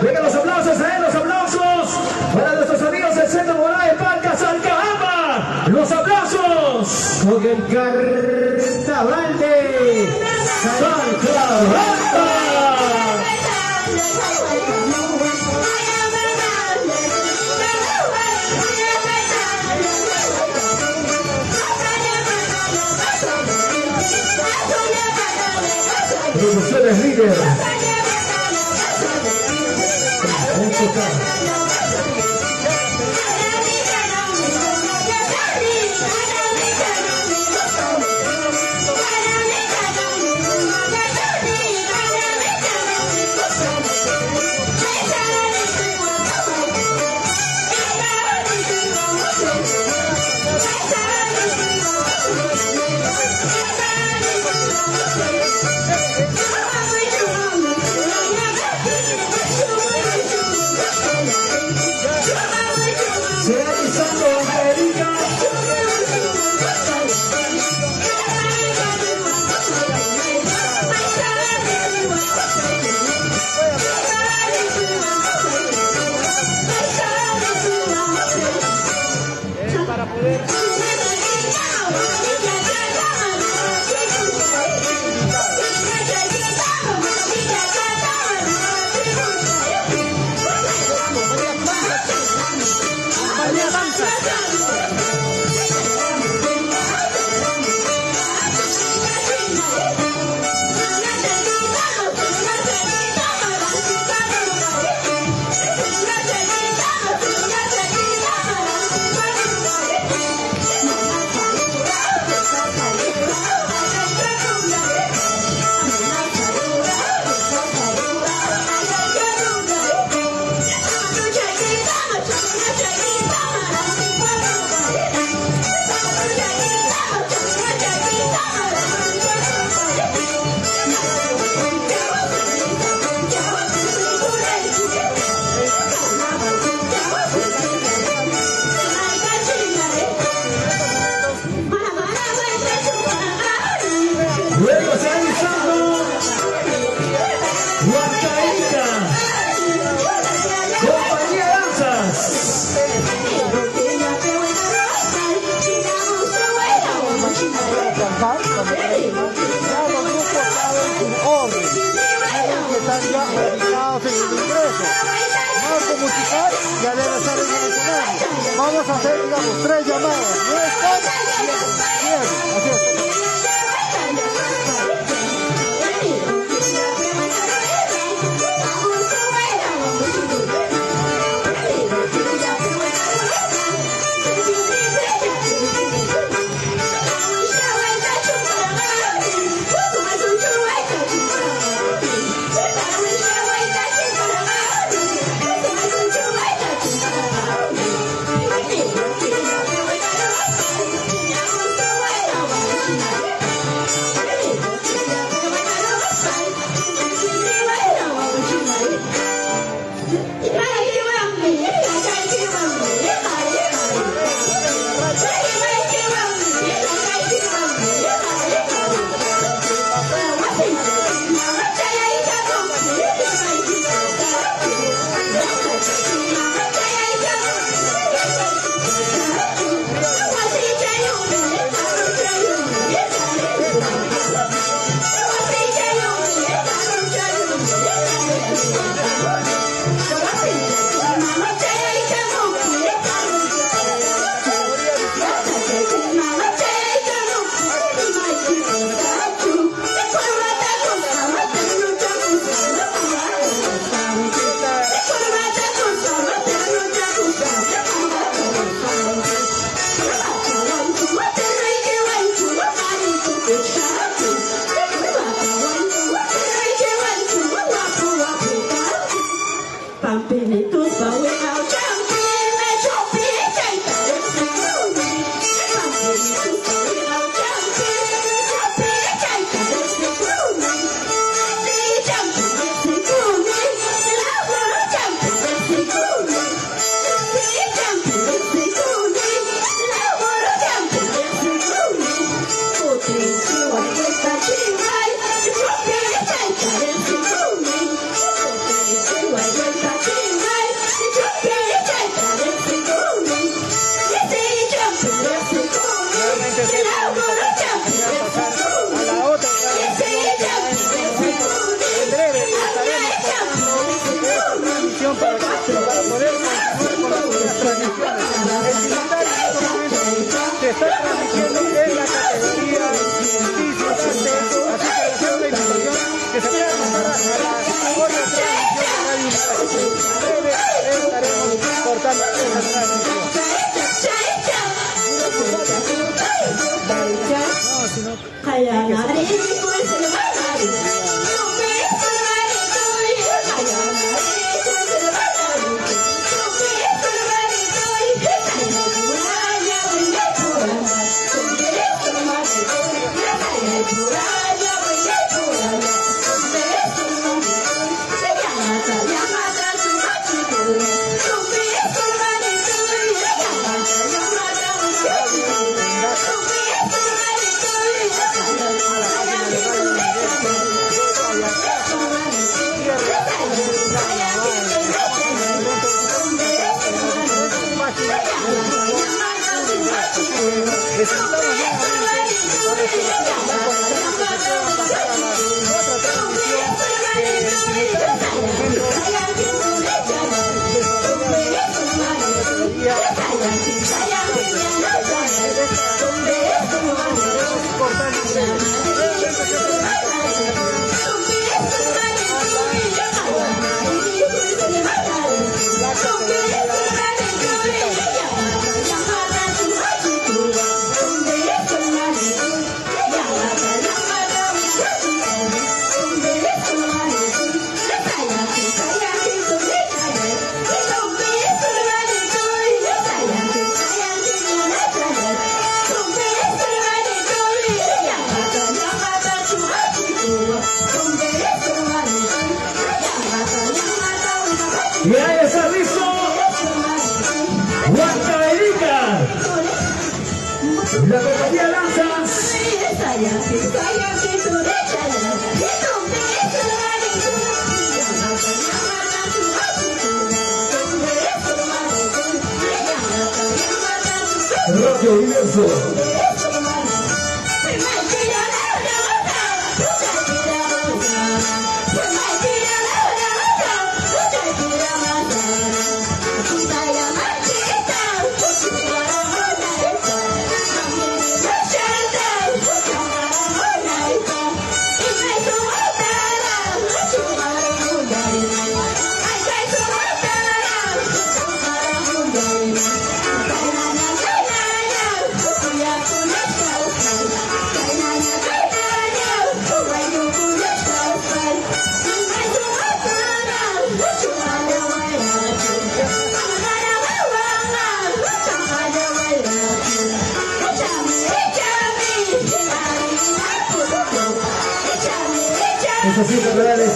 Vengan los aplausos, los aplausos para nuestros amigos del Centro Moral de Parca Salcajamba. Los aplausos con el carnaval de Salcajamba. Producciones líder. Luego se ha alzado Huancaíta, compañía Danzas. Están ya ubicados en el ingreso. Marco musical ya debe estar en el escenario. Vamos a hacer, digamos, 3 llamadas. No están, bien, así es. está transmitiendo en la categoría visitante, así que les hago la invitación que se puedan pasar a la otra transmisión de Radio Universidad. En breve estaremos cortando esa transmisión. Y ahí está listo Huancaíca, la compañía Lanzas. Radio Universo. Esos 5 pedales.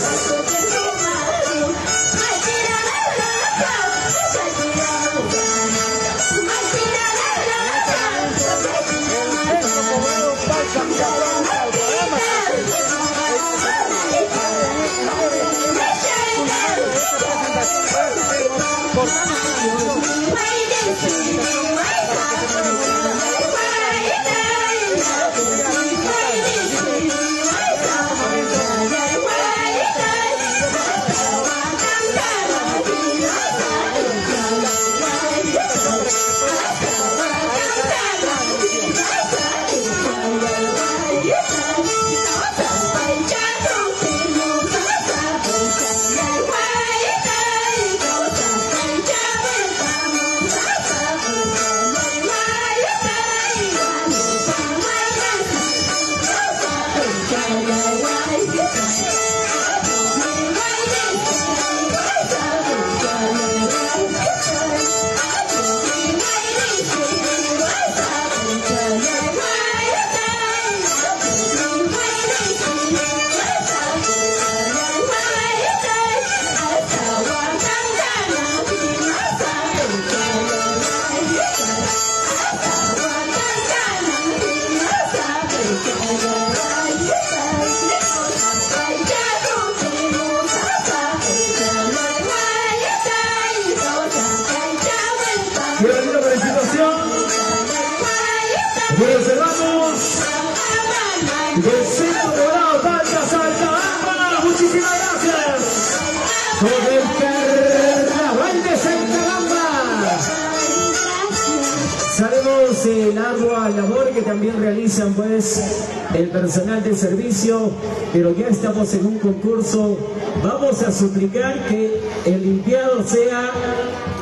Agradecemos el ardua labor que también realizan pues el personal de servicio, pero ya estamos en un concurso. Vamos a suplicar que el limpiado sea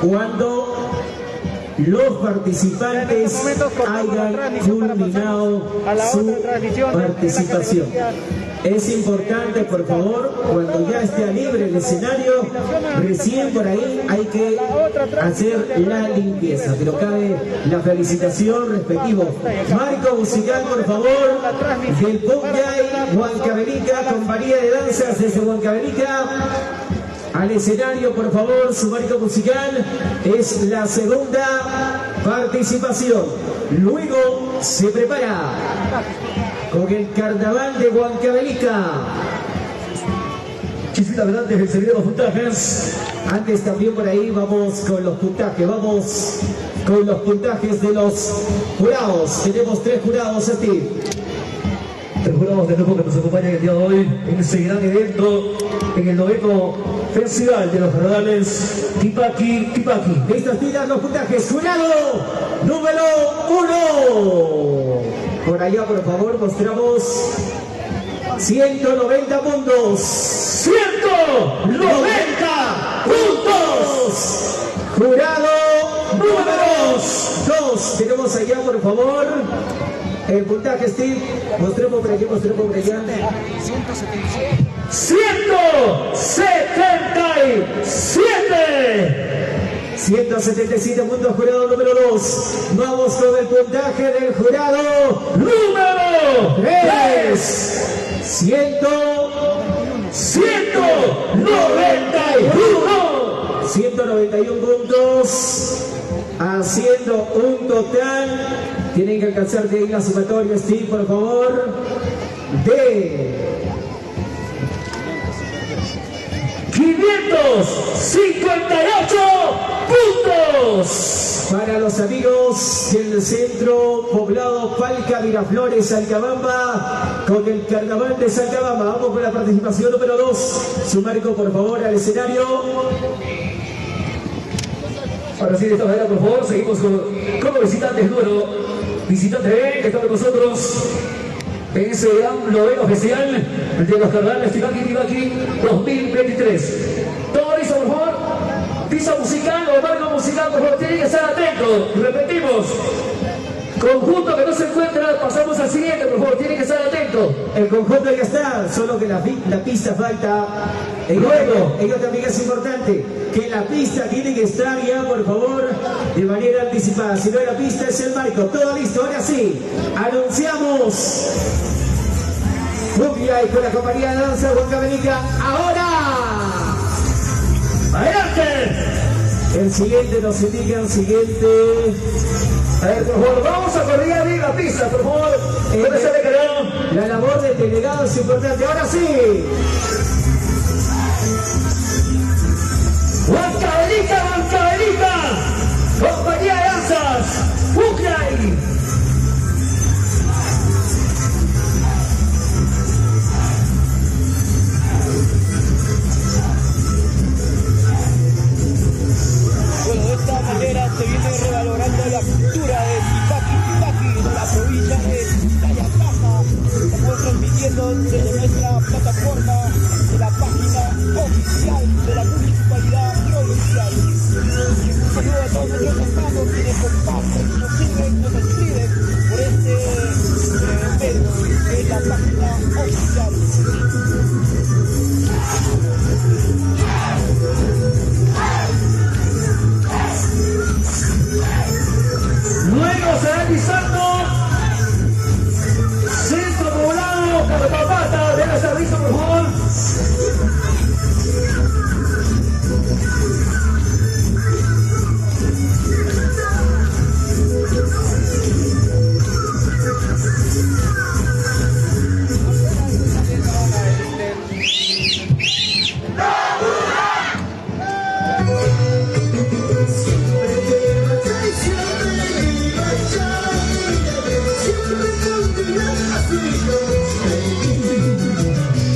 cuando los participantes hayan culminado su participación. Es importante, por favor, cuando ya esté libre el escenario, recién por ahí hay que hacer la limpieza. Pero cabe la felicitación respectivo. Marco musical, por favor, del Punyay Huancavelica, compañía de danzas desde Huancavelica. Al escenario, por favor, su marco musical. Es la segunda participación. Luego se prepara con el carnaval de Huancavelica. Chisita adelante, el servicio de los puntajes. Antes también por ahí vamos con los puntajes. Vamos con los puntajes de los jurados. Tenemos 3 jurados aquí. 3 jurados de nuevo que nos acompañan el día de hoy en este gran evento, en el 9º Festival de los Carnavales Tipaqui. Listos, tiran los puntajes. Jurado número 1. Por allá, por favor, mostramos 190 puntos. 190 puntos. Jurado número 2. Tenemos allá, por favor, el puntaje, Steve. Mostremos por allá, 177 puntos, jurado número 2. Vamos con el puntaje del jurado número 3. 191 puntos, haciendo un total. Tienen que alcanzar de ahí la sumatoria, Steve, por favor, de 558 puntos. Para los amigos del centro poblado Palca, Miraflores, Salcabamba, con el carnaval de Salcabamba. Vamos con la participación número 2. Su marco, por favor, al escenario. Ahora sí, de esta manera, por favor, seguimos con los visitantes número visitante B, que está con nosotros en ese gran 9º festival de los carnavales Tipaqui 2023. Todo listo, por favor. Pista musical o marco musical, por favor, tienen que estar atentos. Repetimos. Conjunto que no se encuentra, pasamos al siguiente, por favor, tienen que estar atentos. El conjunto ya está, solo que la pista falta. Luego, ello también es importante, que la pista tiene que estar ya, por favor, de manera anticipada. Si no, la pista es el marco. Todo listo, ahora sí. Anunciamos Punyay con la compañía de danza Huancavelica. Ahora, adelante. El siguiente nos indica, el siguiente. A ver, por favor, vamos a coordinar bien la pista, por favor. La labor del delegado es importante. Ahora sí. Huancavelica, compañía de danzas Punyay. Bueno, de esta manera se viene revalorando la cultura de Tipaqui, de la provincia de Tayacapa. Estamos transmitiendo desde nuestra plataforma de la página oficial de la municipalidad provincial. Un saludo a todos nuestros hermanos quienes comparten, nos siguen, nos escriben por este medio de la página oficial. Luego se va pisando centro poblado Carpapata. Denle servicio, por favor.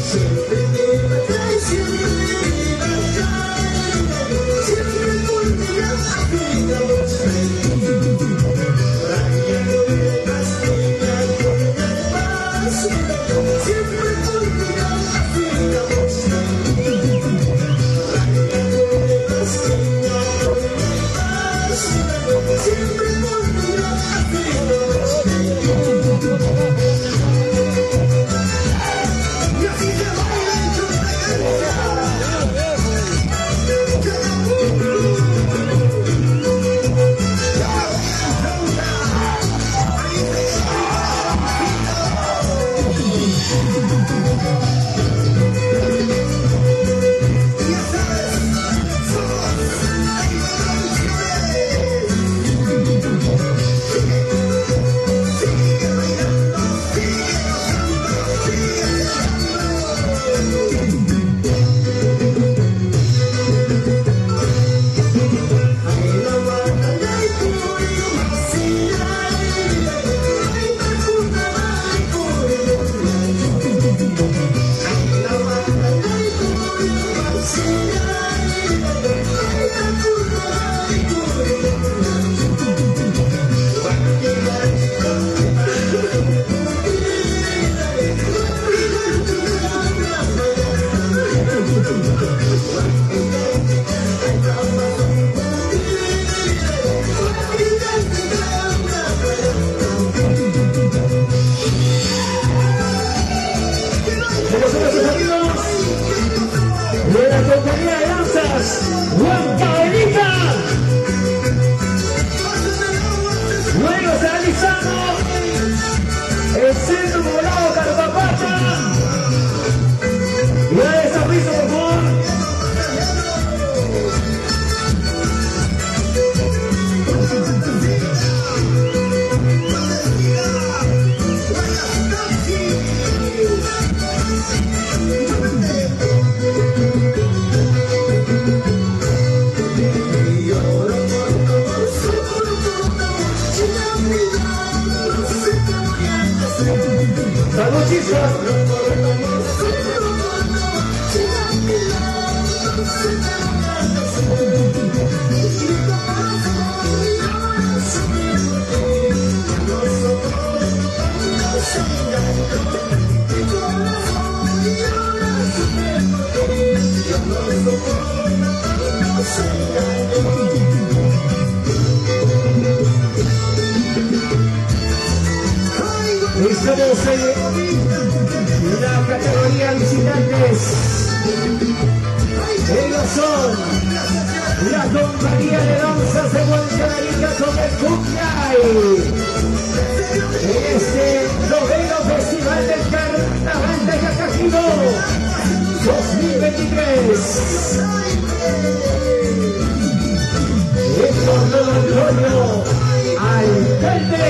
Siempre finalizando el centro poblado Carpapata. Y a esa piso, por favor. Salud, chicos. Estamos en la categoría visitantes. Ellos son la compañía de danzas de Huancavelica con el Cucay. En este noveno Festival del Carnaval de Cacajino 2023. Héctor Don Antonio, alcalde.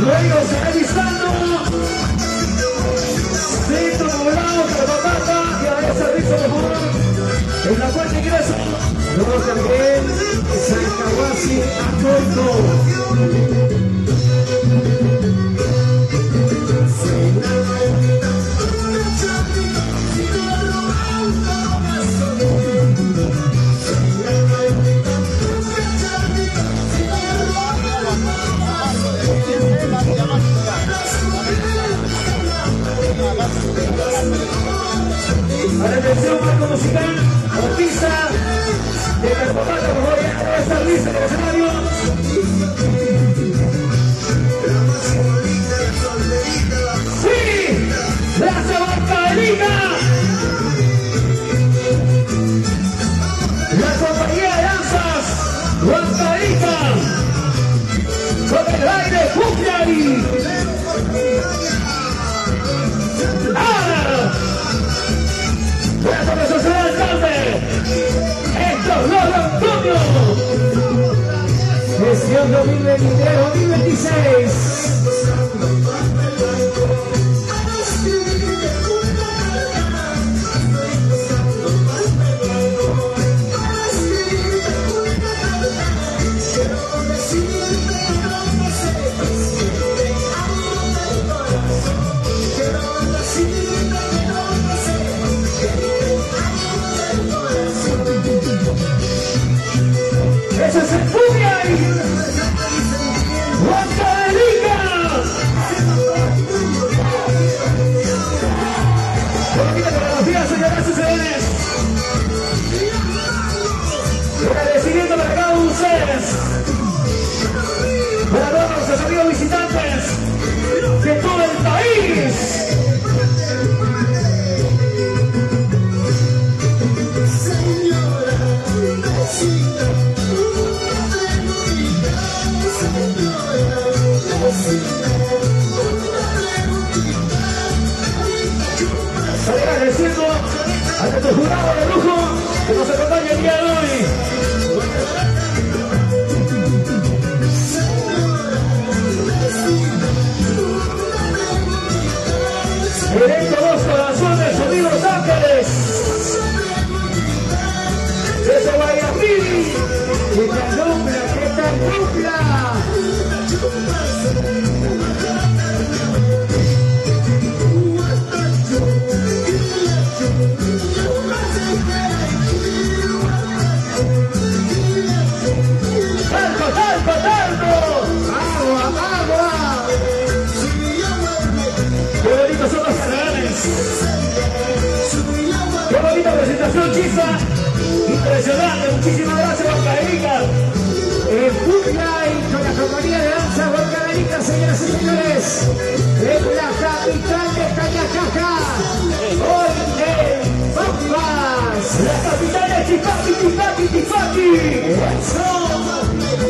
Luego se va listando centro poblado, Carpapata, y a ver servicio de favor en la puerta ingreso. Luego también Sancahuasi a a la atención, marco musical, artista de Carpapata, por favor, ya debe estar lista en el escenario. ¡Sí! ¡La Huancavelica! La compañía de danzas Huancavelica con el aire Cucay. ¡Gracias, señor alcalde! ¡Héctor Don Antonio! Gestión 2023-2026. ¡Ese es el Cucay! ¡Huancavelica! Bonita coreografía, señoras y señores. Agradecimiento para cada uno de ustedes. Para todos nuestros amigos visitantes de todo el país. Agradeciendo a nuestro jurado de lujo que nos acompaña el día de hoy. pista. Impresionante, muchísimas gracias, Huancavelica. El Puglay con la compañía de danza Huancavelica, señoras y señores, en la capital de Cañacaja, hoy en Pampas, La capital de Tipaqui.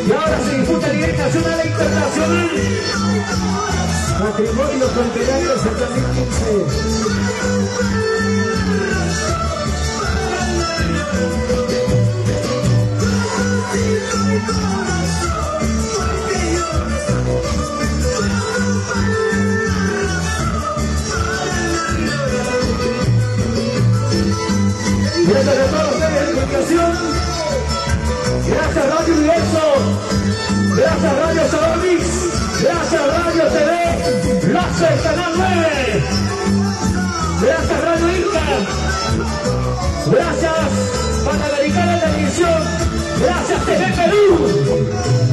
Y ahora se disputa a nivel nacional e internacional. Patrimonio Cultural del 2015. Gracias a todos ustedes de comunicación. Gracias Radio Universo. Gracias Radio Sabonix. Gracias Radio TV. Gracias Canal 9. Gracias Radio Inca. Gracias Panamericana Televisión. Gracias TV Perú.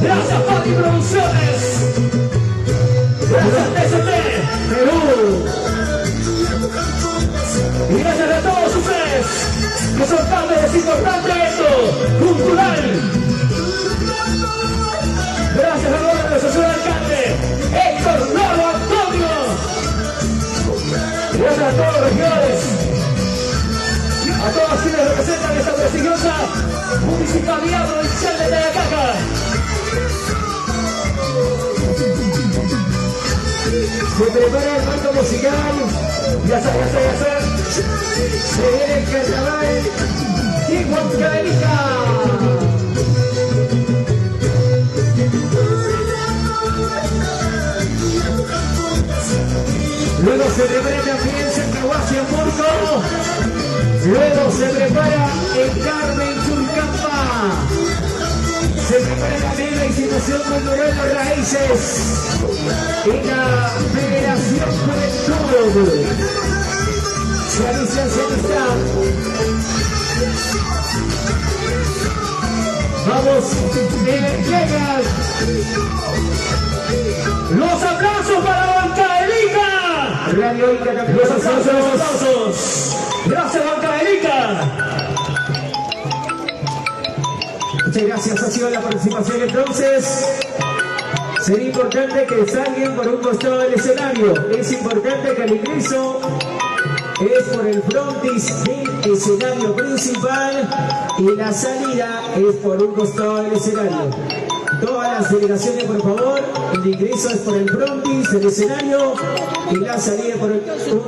Gracias Pati Producciones. Gracias TCT Perú. Y gracias a todos ustedes que son parte de este importante evento cultural. Gracias a la asociación alcalde Héctor Loro Antonio. Gracias a todos los regidores, a todos quienes representan esta prestigiosa municipalidad provincial de Cañacaja. Se prepara el marco musical. Ya está. Se viene el carnaval de Huancavelica. Luego se prepara también Sancahuasi Hamburgo. Luego se prepara el Carmen Churcampa. Se prepara también la institución cultural Los Raíces y la Federación Juventud. Se alista. Vamos, llegan. Los aplausos para Huancavelica. Radio Inca, Los aplausos. Gracias Huancavelica. Muchas gracias, ha sido la participación entonces. Sería importante que salgan por un costado del escenario. Es importante que el ingreso es por el frontis del escenario principal y la salida es por un costado del escenario. Todas las delegaciones, por favor, el ingreso es por el frontis del escenario y la salida por un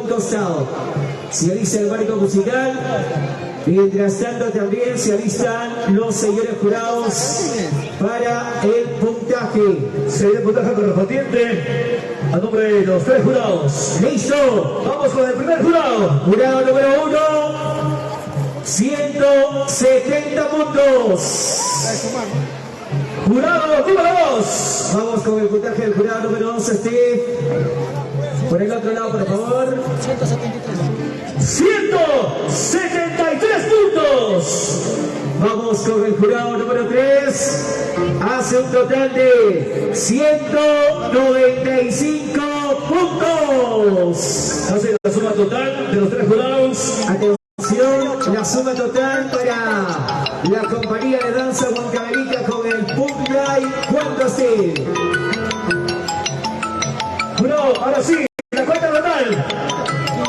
costado. Se alista el marco musical. Mientras tanto también se alistan los señores jurados para el puntaje. Sería el puntaje correspondiente a nombre de los tres jurados. ¡Listo! Vamos con el primer jurado. Jurado número 1, 170 puntos. Jurado número 2. Vamos con el puntaje del jurado número 2, Steve. Por el otro lado, por favor. 173 puntos. Vamos con el jurado número 3. Hace un total de 195 puntos. Hace la suma total de los tres jurados. Atención, la suma total para la compañía de danza Huancavelica con el Puglay. ¿Cuánto esté? Jurado, ahora sí, la cuenta total.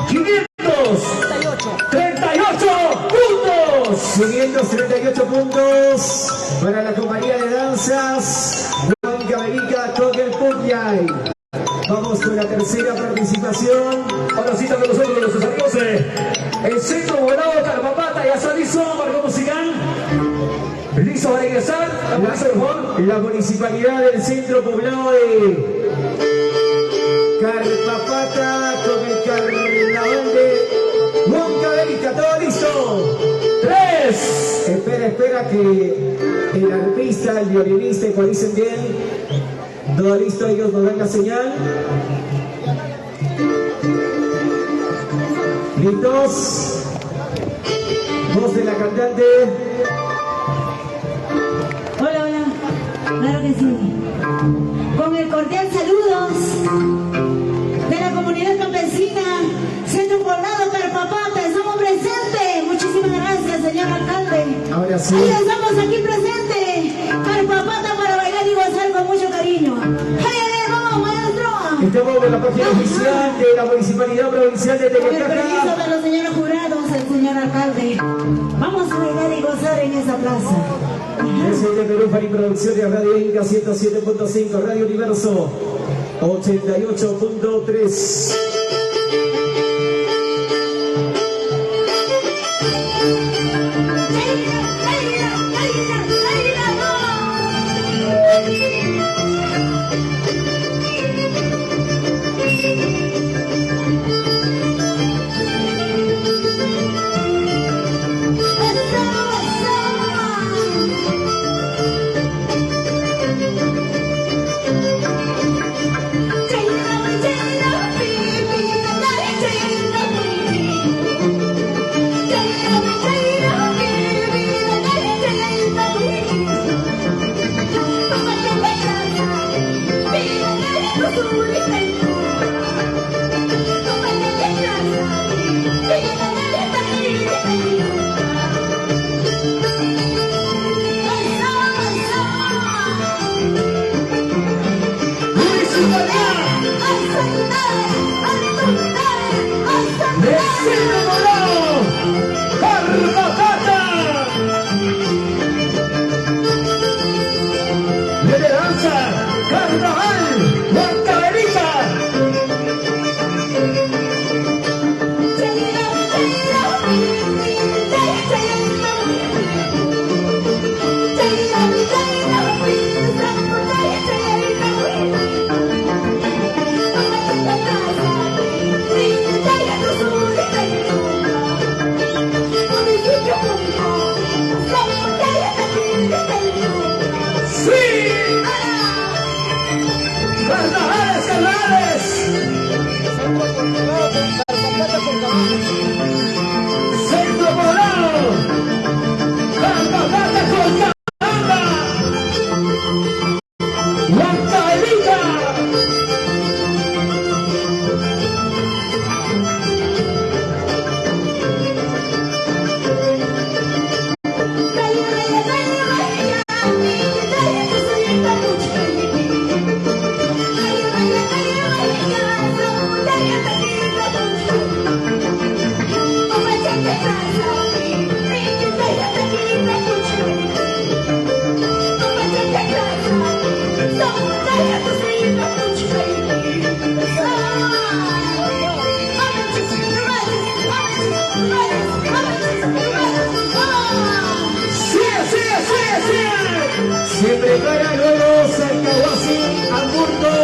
538 puntos. 538 puntos para la compañía de danzas Huancavelica con el Puglay. Vamos con la tercera participación. Ahora sí también nosotros los amigos el Centro Poblado Carpapata, ya está listo, marco musical. ¿Listo para ingresar? La municipalidad del Centro Poblado de Carpapata con el carnaval de Huancavelica. ¿Todo listo? 3. Espera que el arpista, el violinista ecualicen bien. Todo listo, ellos nos dan la señal. ¿Listos? Voz de la cantante. Hola, claro que sí. Con el cordial saludos de la comunidad campesina, Centro Poblado Carpapata, estamos presentes. Muchísimas gracias, señor Sí. Ahí estamos aquí presentes. Carpapata para bailar y gozar con mucho cariño. ¡Ay, vamos, maestro! Estamos en la página oficial de la Municipalidad Provincial de Con el Tecataca. permiso de los señores jurados, el señor alcalde. Vamos a bailar y gozar en esa plaza. Desde Perú, Fari Producciones, Radio Inca 107.5, Radio Universo 88.3. Se prepara luego Salcahuasi Hamburgo.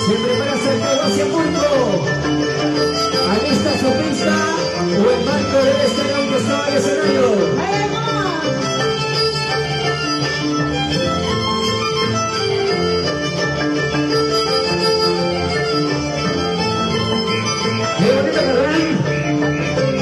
Se prepara Salcahuasi Hamburgo. Alista su pista o el marco debe estar aunque estaba el escenario. ¡Qué bonito carnal!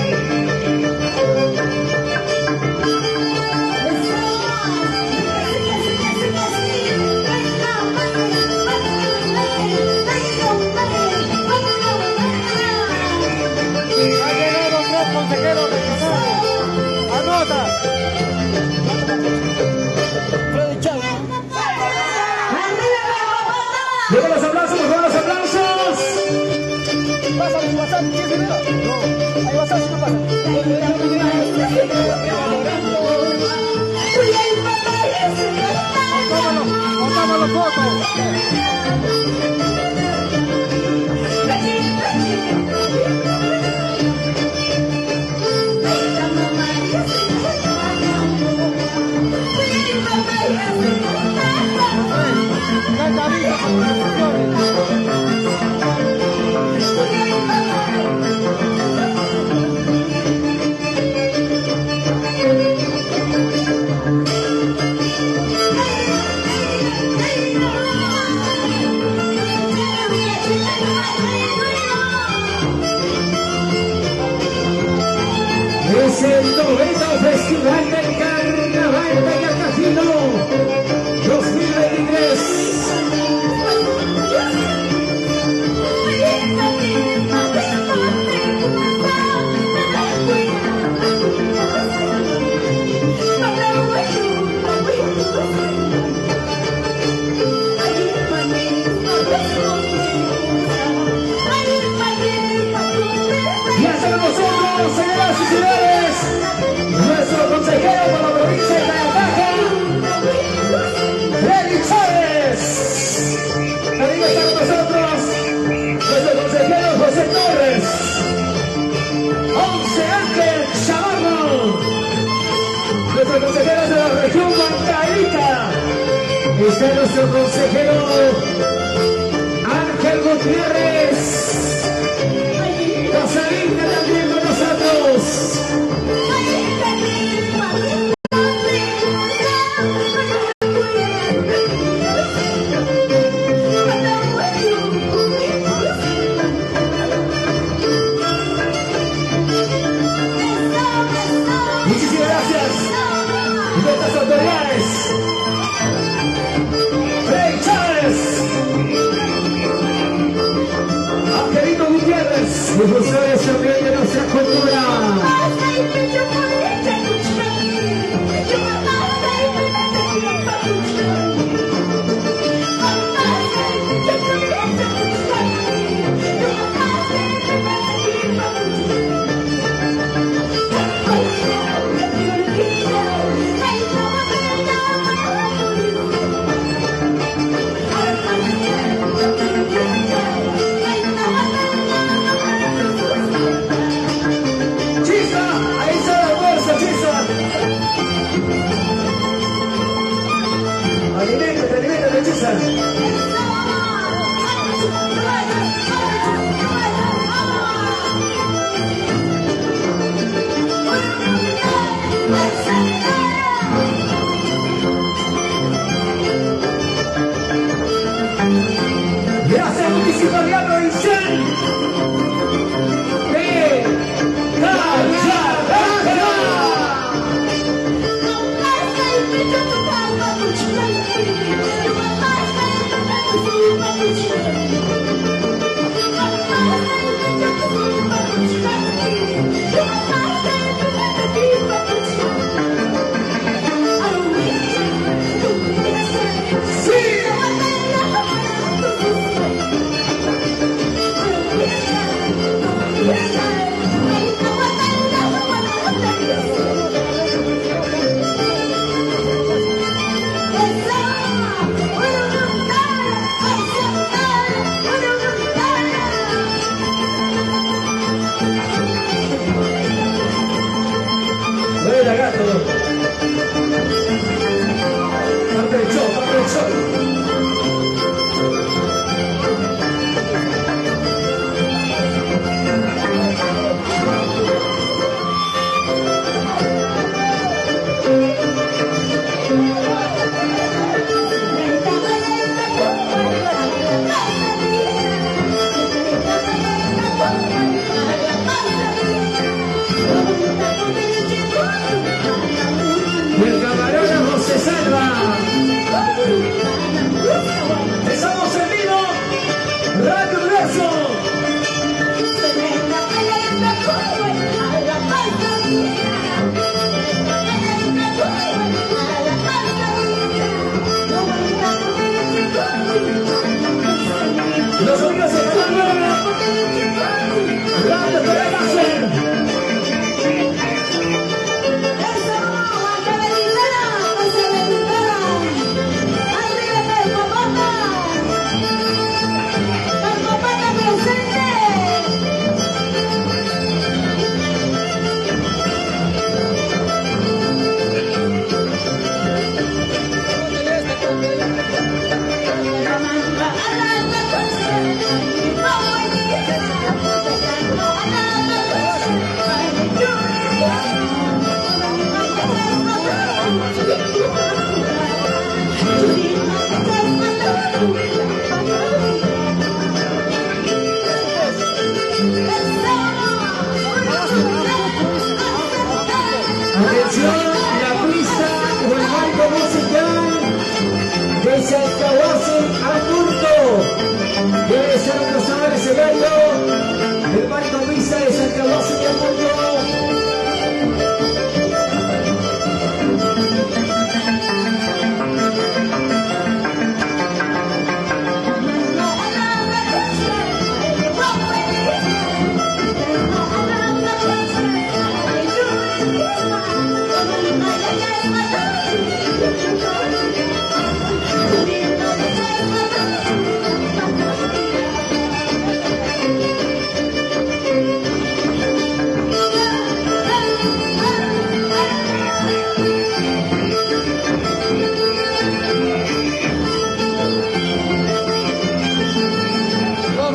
¡Lleva los aplausos, por favor, los aplausos! Pásale su WhatsApp, ¿quieres dinero? No, ahí WhatsApp si no pasa. Pongámoslo fotos. señoras y señores, nuestro consejero por la provincia de Tarapacá, Freddy Chávez. También está con nosotros nuestro consejero José Torres, Once Ángel Chavarro, nuestro consejero de la región Huancaíta. Está nuestro consejero Ángel Gutiérrez. Rosalinda también con nosotros. Muchísimas gracias. Nuestras autoridades. Freddy Chávez. Angelito Gutiérrez. Difusores también de nuestra cultura. Aliméntate, Chisa. Gracias, Municipalidad Provincial de Cajamarca. Buena, gato. Parte del show, parte del show.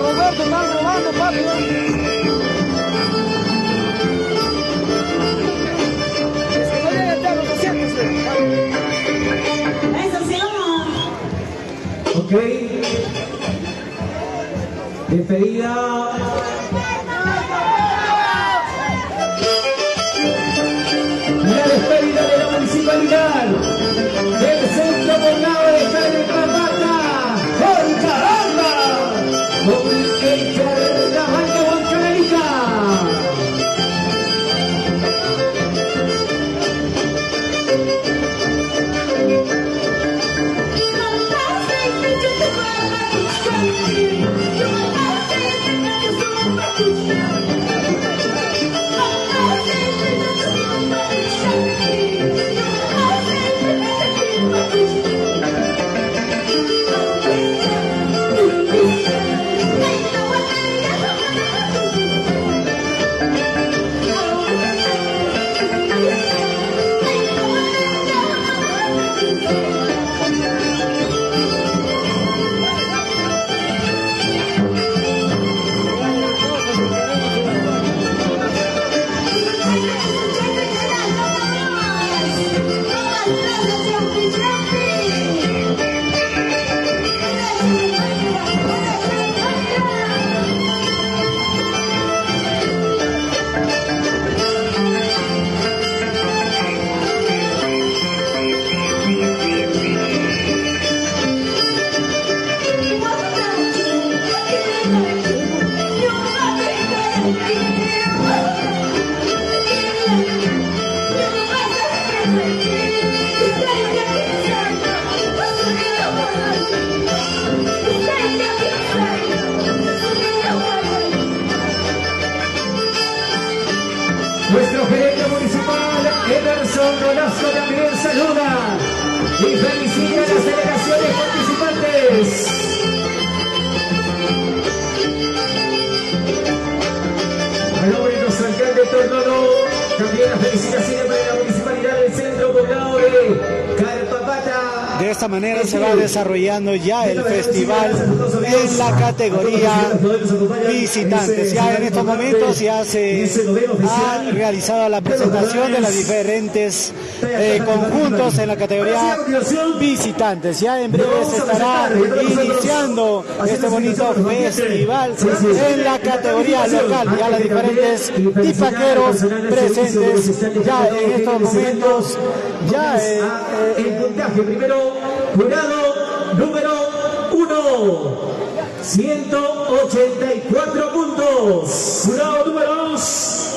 Roberto, están robando, papi. Es que no llegan ya los asientos. Eso sí, vamos. Ok. Despedida. La despedida de la municipalidad del centro poblado de Carpapata, con Caramba, con el Carnaval de Huancavelica. Nuestro gerente municipal, Ederson Nolasco, también saluda y felicita a las delegaciones participantes. A nombre de nuestro alcalde Tornado, también las felicitaciones para la municipalidad del centro poblado de Carpapata. De esta manera se va desarrollando ya el festival en la categoría visitantes. Ya en estos momentos ya se ha realizado la presentación de los diferentes conjuntos en la categoría visitantes. Ya en breve se estará iniciando este bonito festival en la categoría local. Ya los diferentes tipaqueros presentes ya en estos momentos. Ya el puntaje primero, jurado número 1, 184 puntos. Jurado número 2.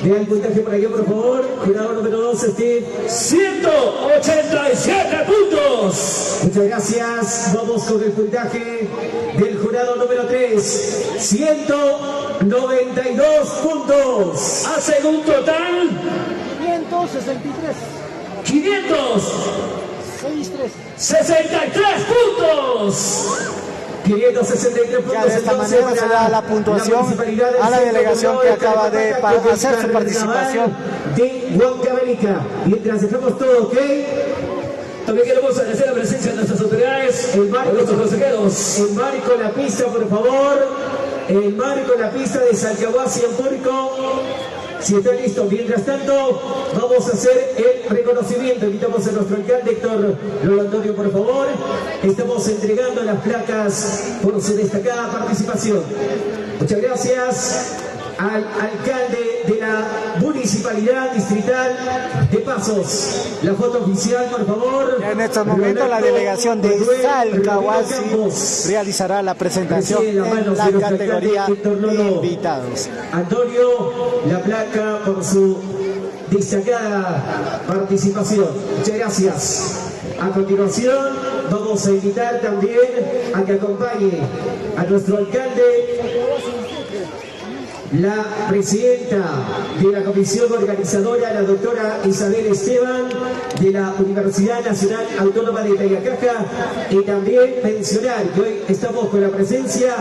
Vean el puntaje por aquí, por favor. Jurado número 2, Steve. 187 puntos. Muchas gracias. Vamos con el puntaje del jurado número 3. 192 puntos. Hacen un total 563. 563 puntos. 563 puntos. Ya de esta manera se da la puntuación a la delegación que acaba de hacer su participación de Huancavelica. Mientras dejamos todo ok, también queremos agradecer la presencia de nuestras autoridades, el marco, nuestros consejeros. El marco, la pista, por favor. El marco, la pista de Salcahuasi en Púrico. Si está listo, mientras tanto, vamos a hacer el reconocimiento. Invitamos a nuestro alcalde Héctor Lolo Antonio, por favor. Estamos entregando las placas por su destacada participación. Muchas gracias al alcalde de la municipalidad distrital de Pasos. La foto oficial, por favor. En estos momentos la delegación de Salcahuasi realizará la presentación en la categoría invitados. Antonio, la placa por su destacada participación. Muchas gracias. A continuación vamos a invitar también a que acompañe a nuestro alcalde, la presidenta de la comisión organizadora, la doctora Isabel Esteban, de la Universidad Nacional Autónoma de Tayacaja, y también mencionar que hoy estamos con la presencia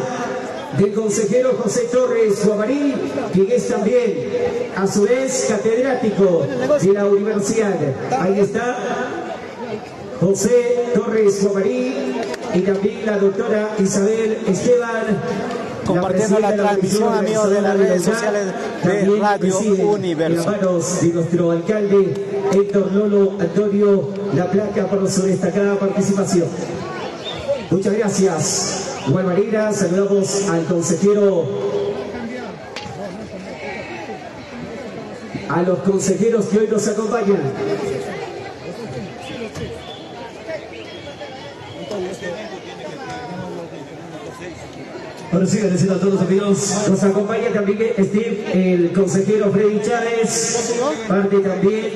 del consejero José Torres Guamarí, quien es también, a su vez, catedrático de la universidad. Ahí está José Torres Guamarí, y también la doctora Isabel Esteban, compartiendo la transmisión, amigos, de las redes sociales de Radio Universo. Hermanos de nuestro alcalde Héctor Lolo Antonio, la placa por su destacada participación. Muchas gracias. Igual manera, saludamos al consejero, a los consejeros que hoy nos acompañan. Ahora sí, agradeciendo a todos los amigos. Nos acompaña también Steve, el consejero Freddy Chávez, parte también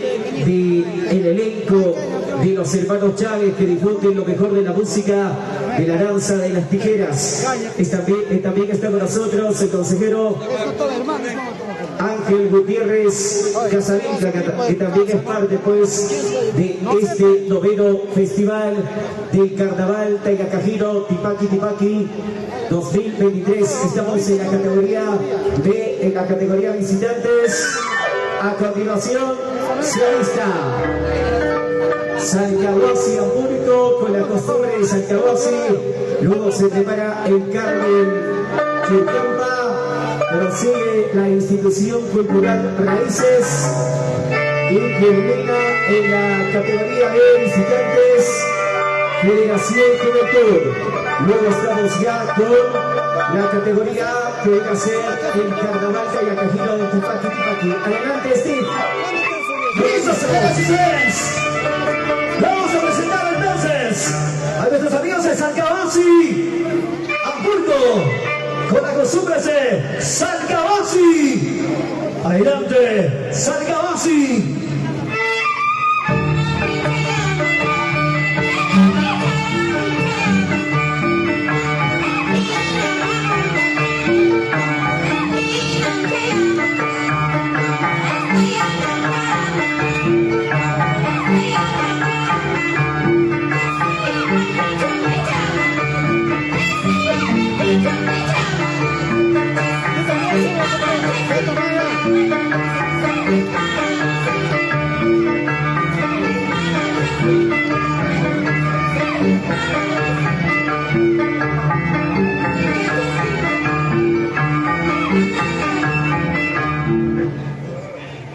del elenco de los hermanos Chávez que difunden lo mejor de la música, de la danza de las tijeras. También está con nosotros el consejero Ángel Gutiérrez Casavinca, que también es parte pues de este noveno festival del Carnaval Taigacajiro Tipaqui Tipaqui 2023. Estamos en la categoría B, en la categoría visitantes. A continuación se alista Salcahuasi Hamburgo con la costumbre de Salcahuasi. Luego se prepara el Carmen Churcampa. Prosigue la institución cultural Raíces y culmina en la categoría B visitantes Federación Juventud. Luego estamos ya con la categoría que va a ser el Carnaval Taigacajiro de Tipaqui Tipaqui. Adelante, Steve. ¡Listo, señoras y señores! Vamos a presentar entonces a nuestros amigos de Salcahuasi Hamburgo con la costumbre de Salcahuasi. Adelante, Salcahuasi.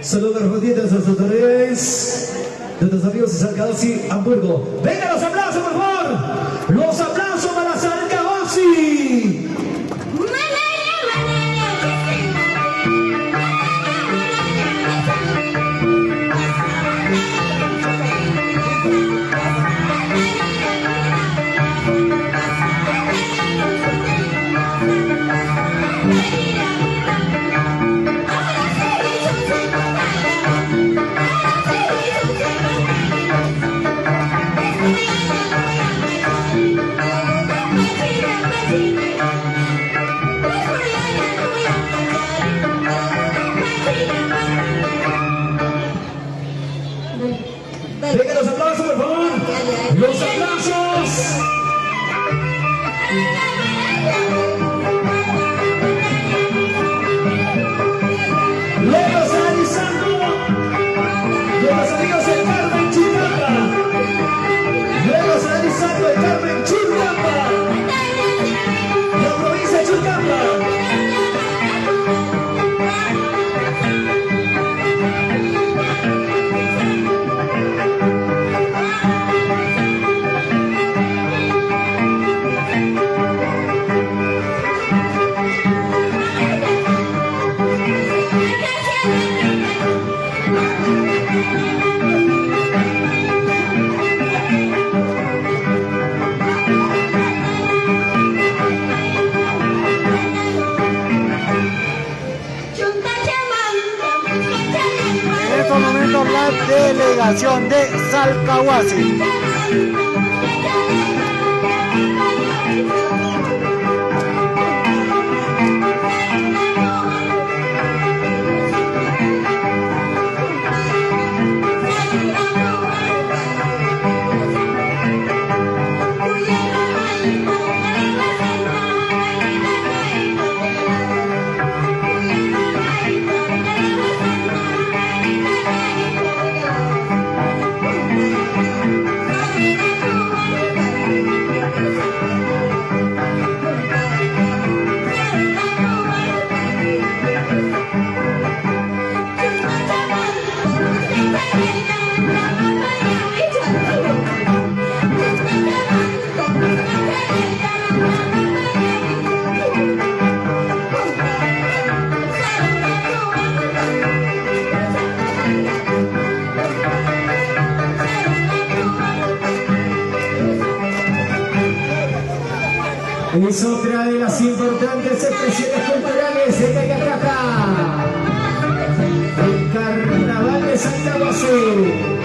Saludos correspondientes a las autoridades de nuestros amigos de Salcahuasi Hamburgo. ¡Vengan los aplausos, por favor! ¡Los aplausos para Salcahuasi! Vengan los aplausos, por favor. Los aplausos. Luego realizando los amigos del Carmen Churcampa. Luego realizando el Carmen Churcampa. La provincia de Churcampa. En estos momentos la delegación de Salcahuasi. Es otra de las importantes expresiones culturales de Cayacaja. El Carnaval de Santa Base.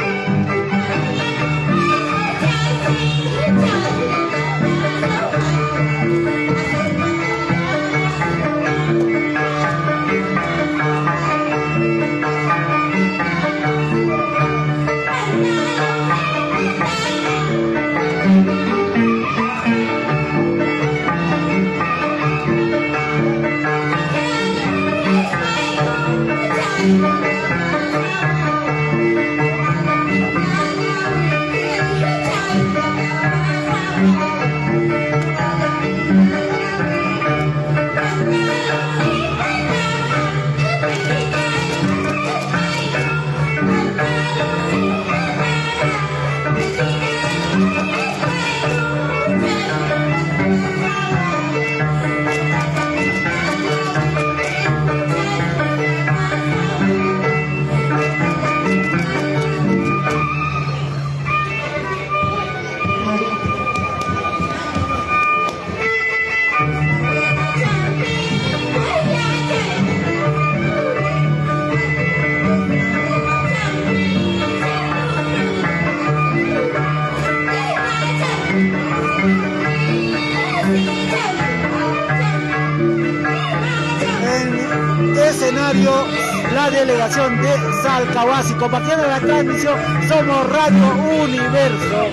La delegación de Salcahuasi, compartiendo la transmisión, somos Radio Universo.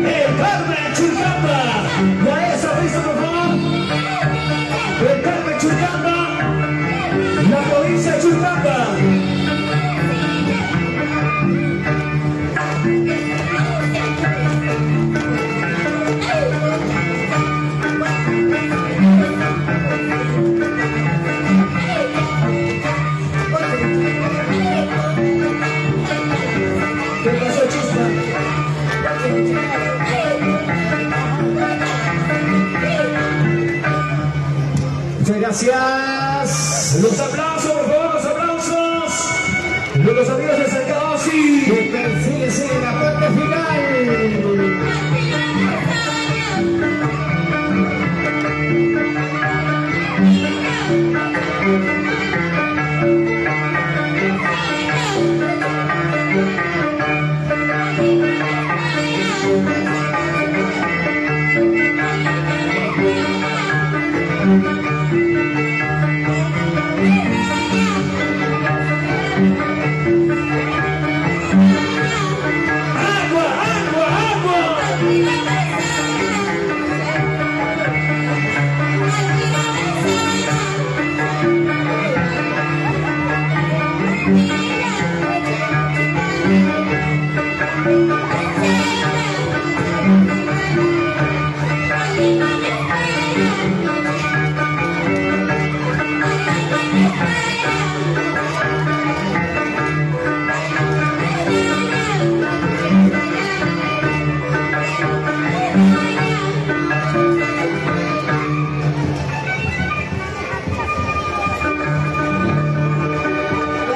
El Carmen Churcamba, ya esa vista por favor. El Carmen Churcamba, la provincia de Churcamba. Muchas gracias. Los aplausos, por favor, los aplausos de los amigos de Salcahuasi. Que perfílese en la parte final.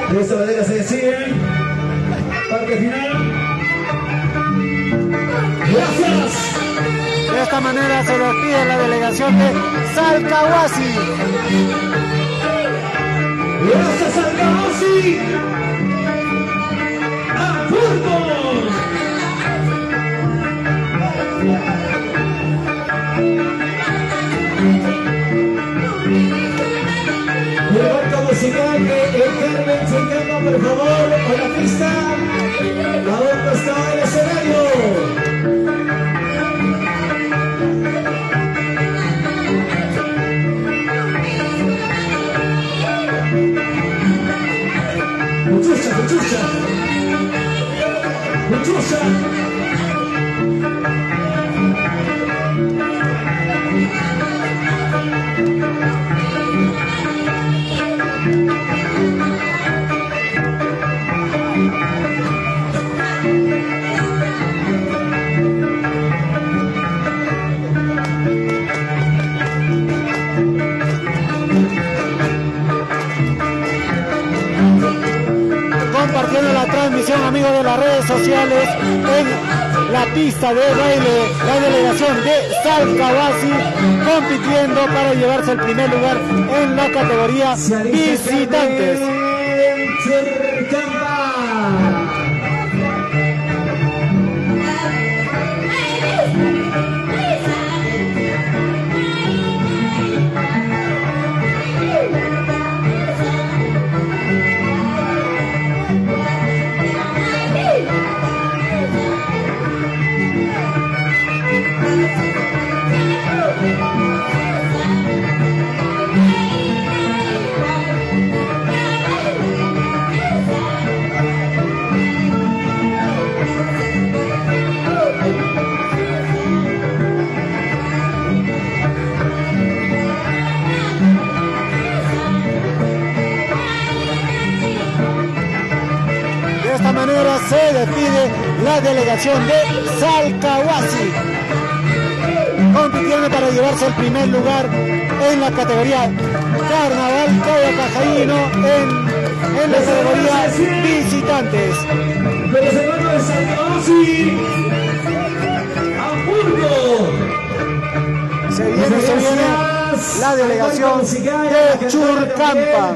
De esta manera se decide. Parte final. Gracias. De esta manera se despide la delegación de Salcahuasi. Gracias, Salcahuasi. ¡Hamburgo! El barco musical de El Carmen Churcamba, por favor, con la pista. ¿A dónde está el escenario? Muchucha, muchucha. Muchucha. Compartiendo la transmisión, amigos de las redes sociales, en la pista de baile, la delegación de Salcahuasi compitiendo para llevarse el primer lugar en la categoría visitantes. De esta manera se despide la delegación de Salcahuasi, compitiendo para llevarse el primer lugar en la categoría Carnaval Cauacajaíno en la categoría visitantes. De los hermanos de Salcahuasi, Hamburgo. Se viene la delegación de Churcampa.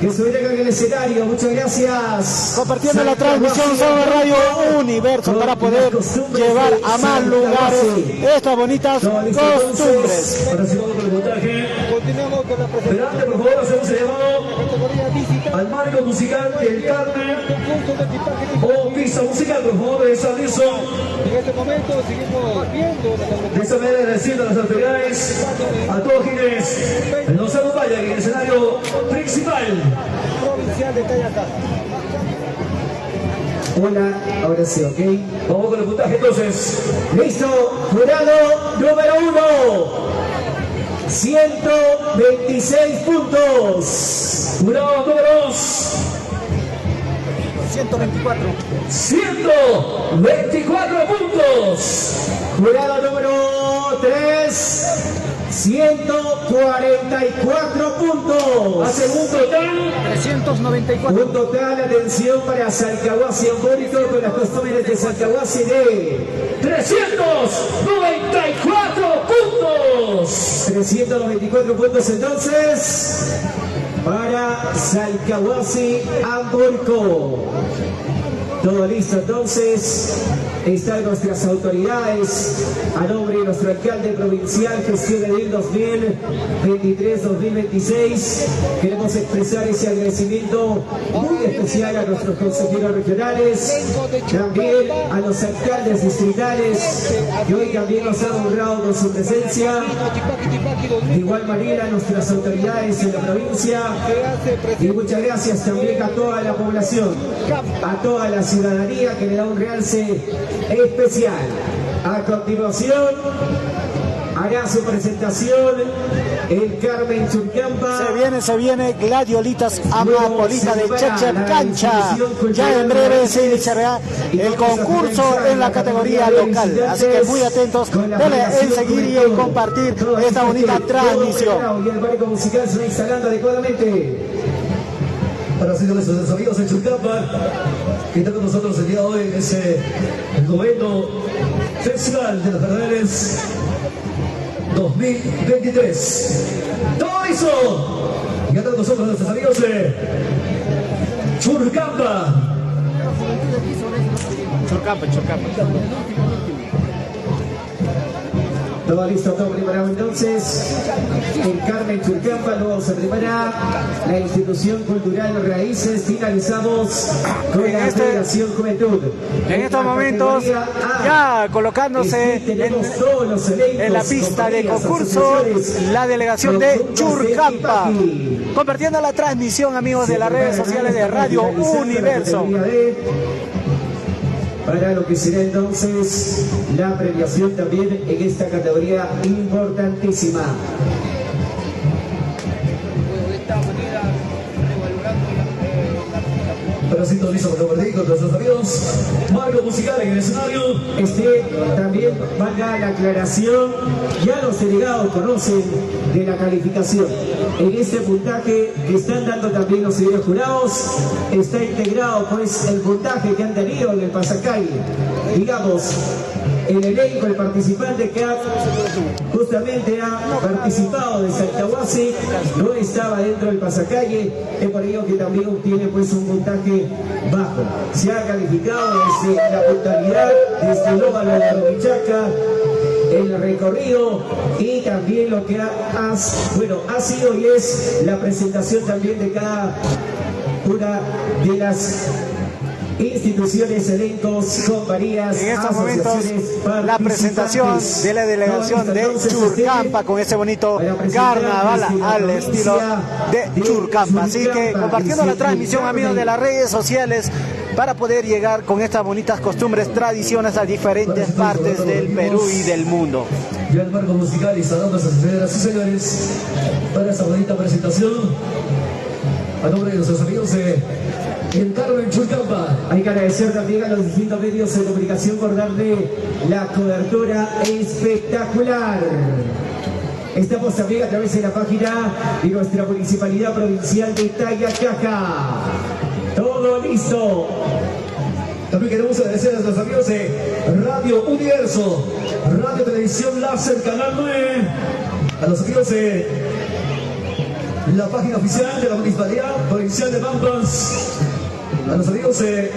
Que subirá acá en el escenario, muchas gracias. Compartiendo la transmisión sobre Radio Universo para poder llevar a más lugares estas bonitas costumbres. Ahora sí vamos con el montaje. Continuamos con la presentación. Pero antes, por favor, hacemos el llamado Categoría visitante. al marco musical del Carmen Concurso de equipaje. o pista musical, por favor, de San Wilson. En este momento seguimos viendo la De esta manera, agradeciendo a las autoridades, a todos quienes nos acompañan en el escenario principal. provincial de Tayacá. Hola, ahora sí, ¿ok? Vamos con el puntaje entonces. Listo, jurado número 1. 126 puntos. Jurado número 2. 124. 124 puntos. Jurado número 3. 144 puntos. Hace un total. 394. Un total, atención, para Salcahuasi Hamburgo con las costumbres de Salcahuasi de 394 puntos. 324 puntos entonces para Salcahuasi Hamburgo. Todo listo entonces. Están nuestras autoridades a nombre de nuestro alcalde provincial, gestión edil 2023-2026. Queremos expresar ese agradecimiento muy especial a nuestros consejeros regionales, también a los alcaldes distritales que hoy también nos han honrado con su presencia. De igual manera a nuestras autoridades en la provincia, y muchas gracias también a toda la población, a toda la ciudadanía que le da un realce especial. A continuación hará su presentación el Carmen Churcampa. Se viene Gladiolitas Amapolita de Chachachancha. Ya en breve se iniciará el concurso en la categoría local. Así que muy atentos, denle en seguir y en compartir esta bonita transmisión. Y el barco musical se va instalando adecuadamente. Para hacer nuestros amigos en Churcampa, que están con nosotros el día de hoy en ese noveno Festival de las Carnavales 2023. ¡Todo listo! Y están con nosotros nuestros amigos de Churcampa. Churcampa. Todo listo, todo preparado entonces. El Carmen Churcampa, luego se prepara la institución cultural Raíces. Finalizamos con la Federación Juventud. En estos momentos, ya colocándose en la pista de concurso, la delegación de Churcampa. Compartiendo la transmisión, amigos de las redes sociales de Radio Universo. Para lo que será entonces la premiación también en esta categoría importantísima. Pero sí, todo listo con nuestros amigos. Marco marco musical en el escenario. También valga la aclaración, ya los delegados conocen de la calificación. En este puntaje que están dando también los señores jurados, está integrado pues el puntaje que han tenido en el pasacalle. Digamos, el elenco, el participante que justamente ha participado de Saltahuasi no estaba dentro del pasacalle, es por ello que también obtiene pues un puntaje bajo. Se ha calificado desde la puntualidad, desde el óvalo de Rumichaca, el recorrido y también lo que ha sido y es la presentación también de cada una de las instituciones, elencos con varias en estos momentos asociaciones la presentación de la delegación de Churcampa con ese bonito carnaval al estilo de Churcampa. Así que compartiendo la transmisión, amigos de las redes sociales, para poder llegar con estas bonitas costumbres, tradiciones a diferentes partes del Perú y del mundo. Ya el marco musical y saludamos a sus señoras y señores para esta bonita presentación a nombre de nuestros amigos de El Carmen Churcampa. Hay que agradecer también a los distintos medios de comunicación por darle la cobertura espectacular. Estamos también a través de la página de nuestra Municipalidad Provincial de Tayacaja. Todo listo. También queremos agradecer a nuestros amigos de Radio Universo, Radio Televisión Láser, Canal 9, a los amigos de la página oficial de la Municipalidad Provincial de Pampas, a los amigos de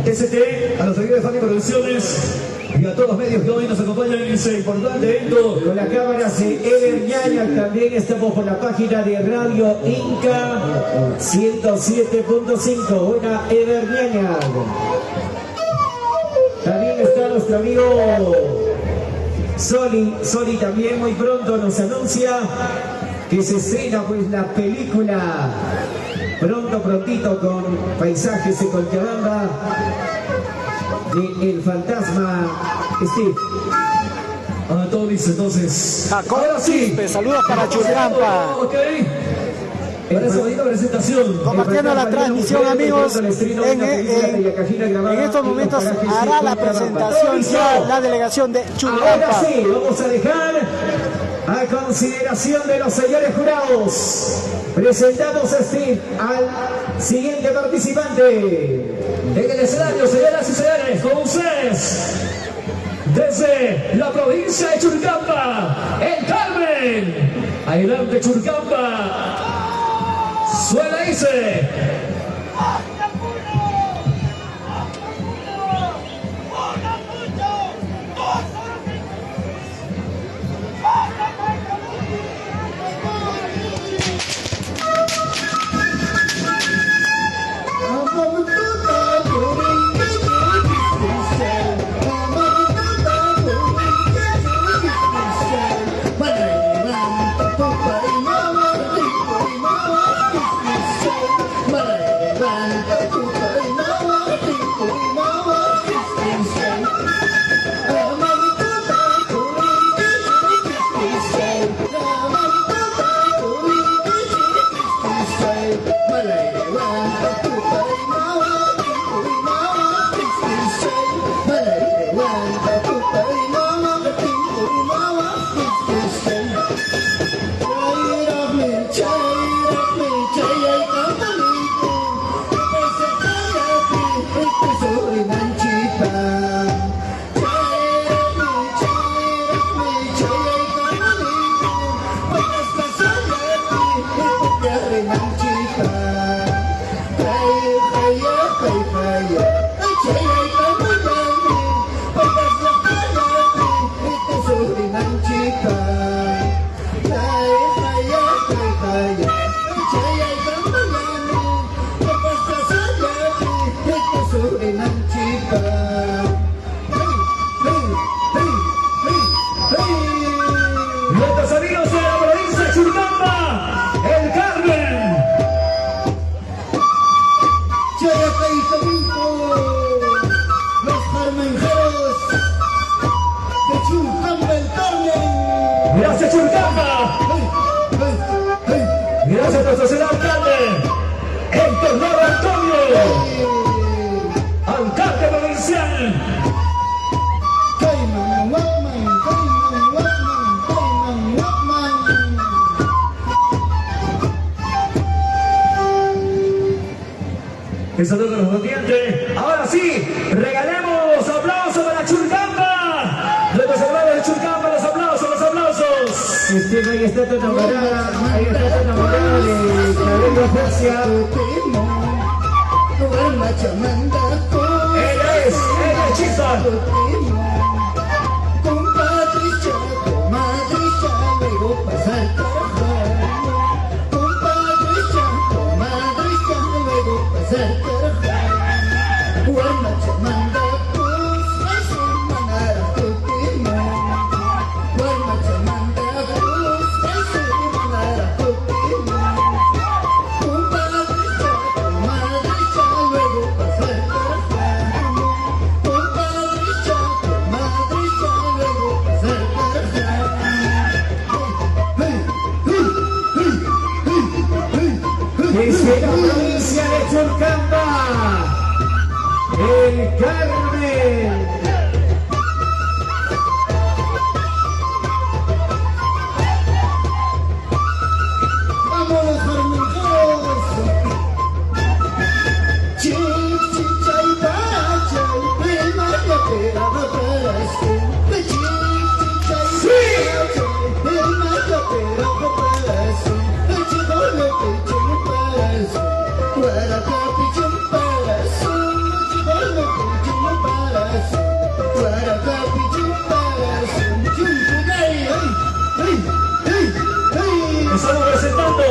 ST, a los amigos de Fanny Producciones y a todos los medios que hoy nos acompañan en ese importante evento. Con la cámara de Ever Ñaña también estamos por la página de Radio Inca 107.5. Buena Ever Ñaña. También está nuestro amigo Soli también muy pronto nos anuncia que se estrena pues la película prontito con paisajes de Cochabamba de El Fantasma Steve. Todo listo entonces. Ahora sí, saludos para Churcampa. Ok. Para esa bonita presentación. Compartiendo la transmisión, amigos. En estos momentos hará la presentación ya la delegación de Churcampa. Ahora sí, vamos a dejar a consideración de los señores jurados. Presentamos a Steve al siguiente participante. En el escenario, señoras y señores, con ustedes, desde la provincia de Churcampa, El Carmen. Adelante, Churcampa. Suena, dice. Nuestros amigos de la provincia de Churcampa, El Carmen. Los carmenjeros de Churcampa, El Carmen. Gracias, Churcampa. Gracias a nuestro señor alcalde, Héctor Noro Antonio. Alcalde provincial. especial. El saludo correspondiente. Ahora sí, regalemos aplausos para Churcamba. Los hermanos de Churcamba, los aplausos, los aplausos. Ahí está tu enamorada, ahí está tu enamorada de Claudia Persia. Ella es Chisa. Desde la provincia de Churcamba, el Carmen. ¡Vamos, Carmenjos! Estamos presentando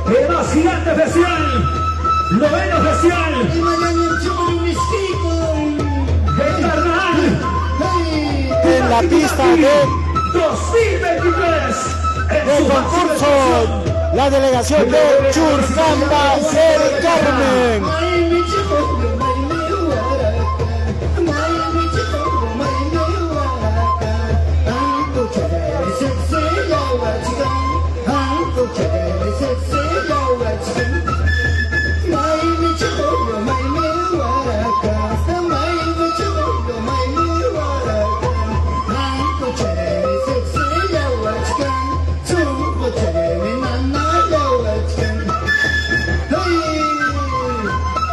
el más gigante especial, noveno especial, el carnaval En la pista de 2023. del concurso, la delegación de Churcamba, el Carmen.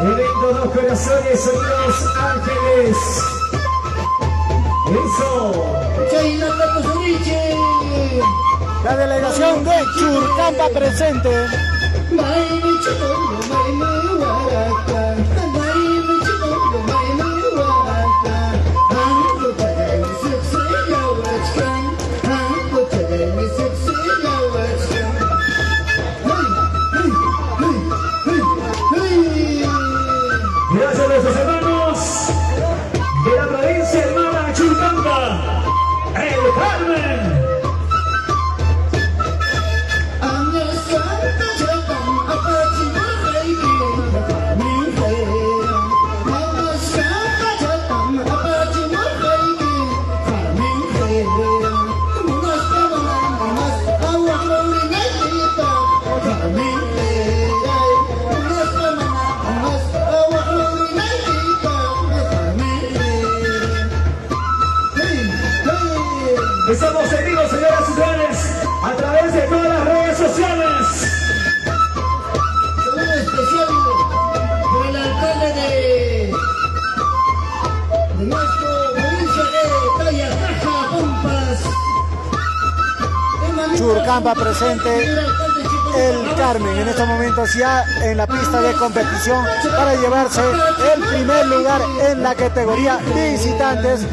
Evento Dos Corazones, Sonidos Ángeles. Eso. La delegación de Churcamba presente. Gracias a nuestros hermanos de la provincia hermana de Churcamba, el Carmen. Estamos en vivo, señoras y señores, a través de todas las redes sociales. Saludo especial por el alcalde de nuestro provincia de Tayacaja, Pampas. Churcamba presente, el Carmen en estos momentos ya en la pista de competición para llevarse el primer lugar en la categoría visitantes.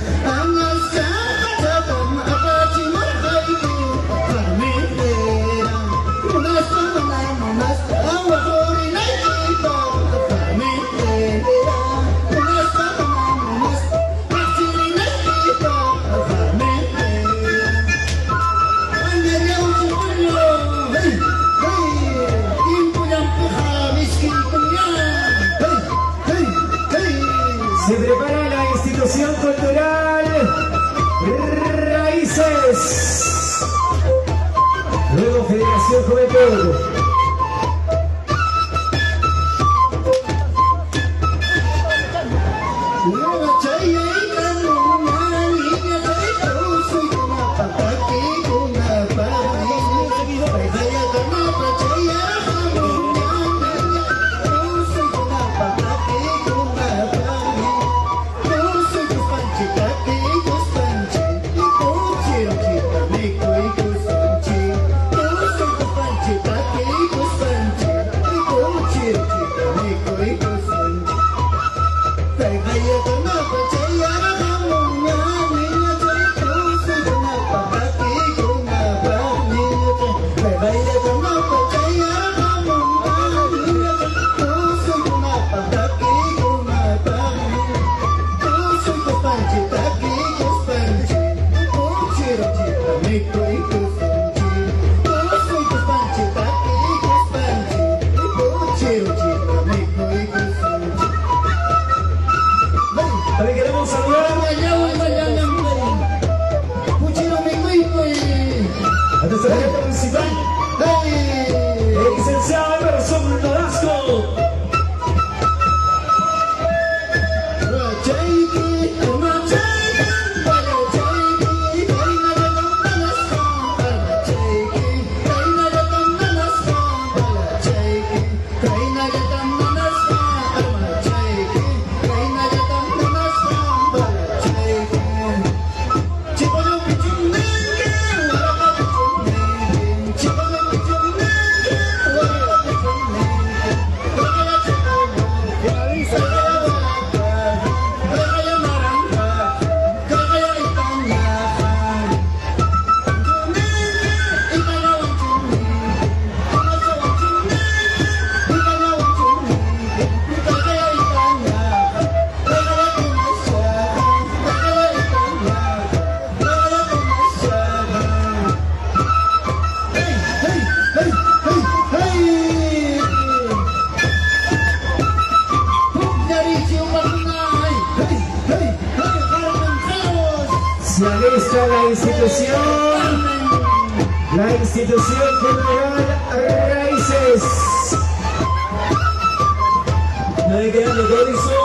Se prepara la institución cultural Raíces. Luego Federación Juventud. Luego También queremos saludar a nuestra gerente municipal, el licenciado Emerson Nolasco. Se alista la institución General Raíces. Nadie quedando Corizo.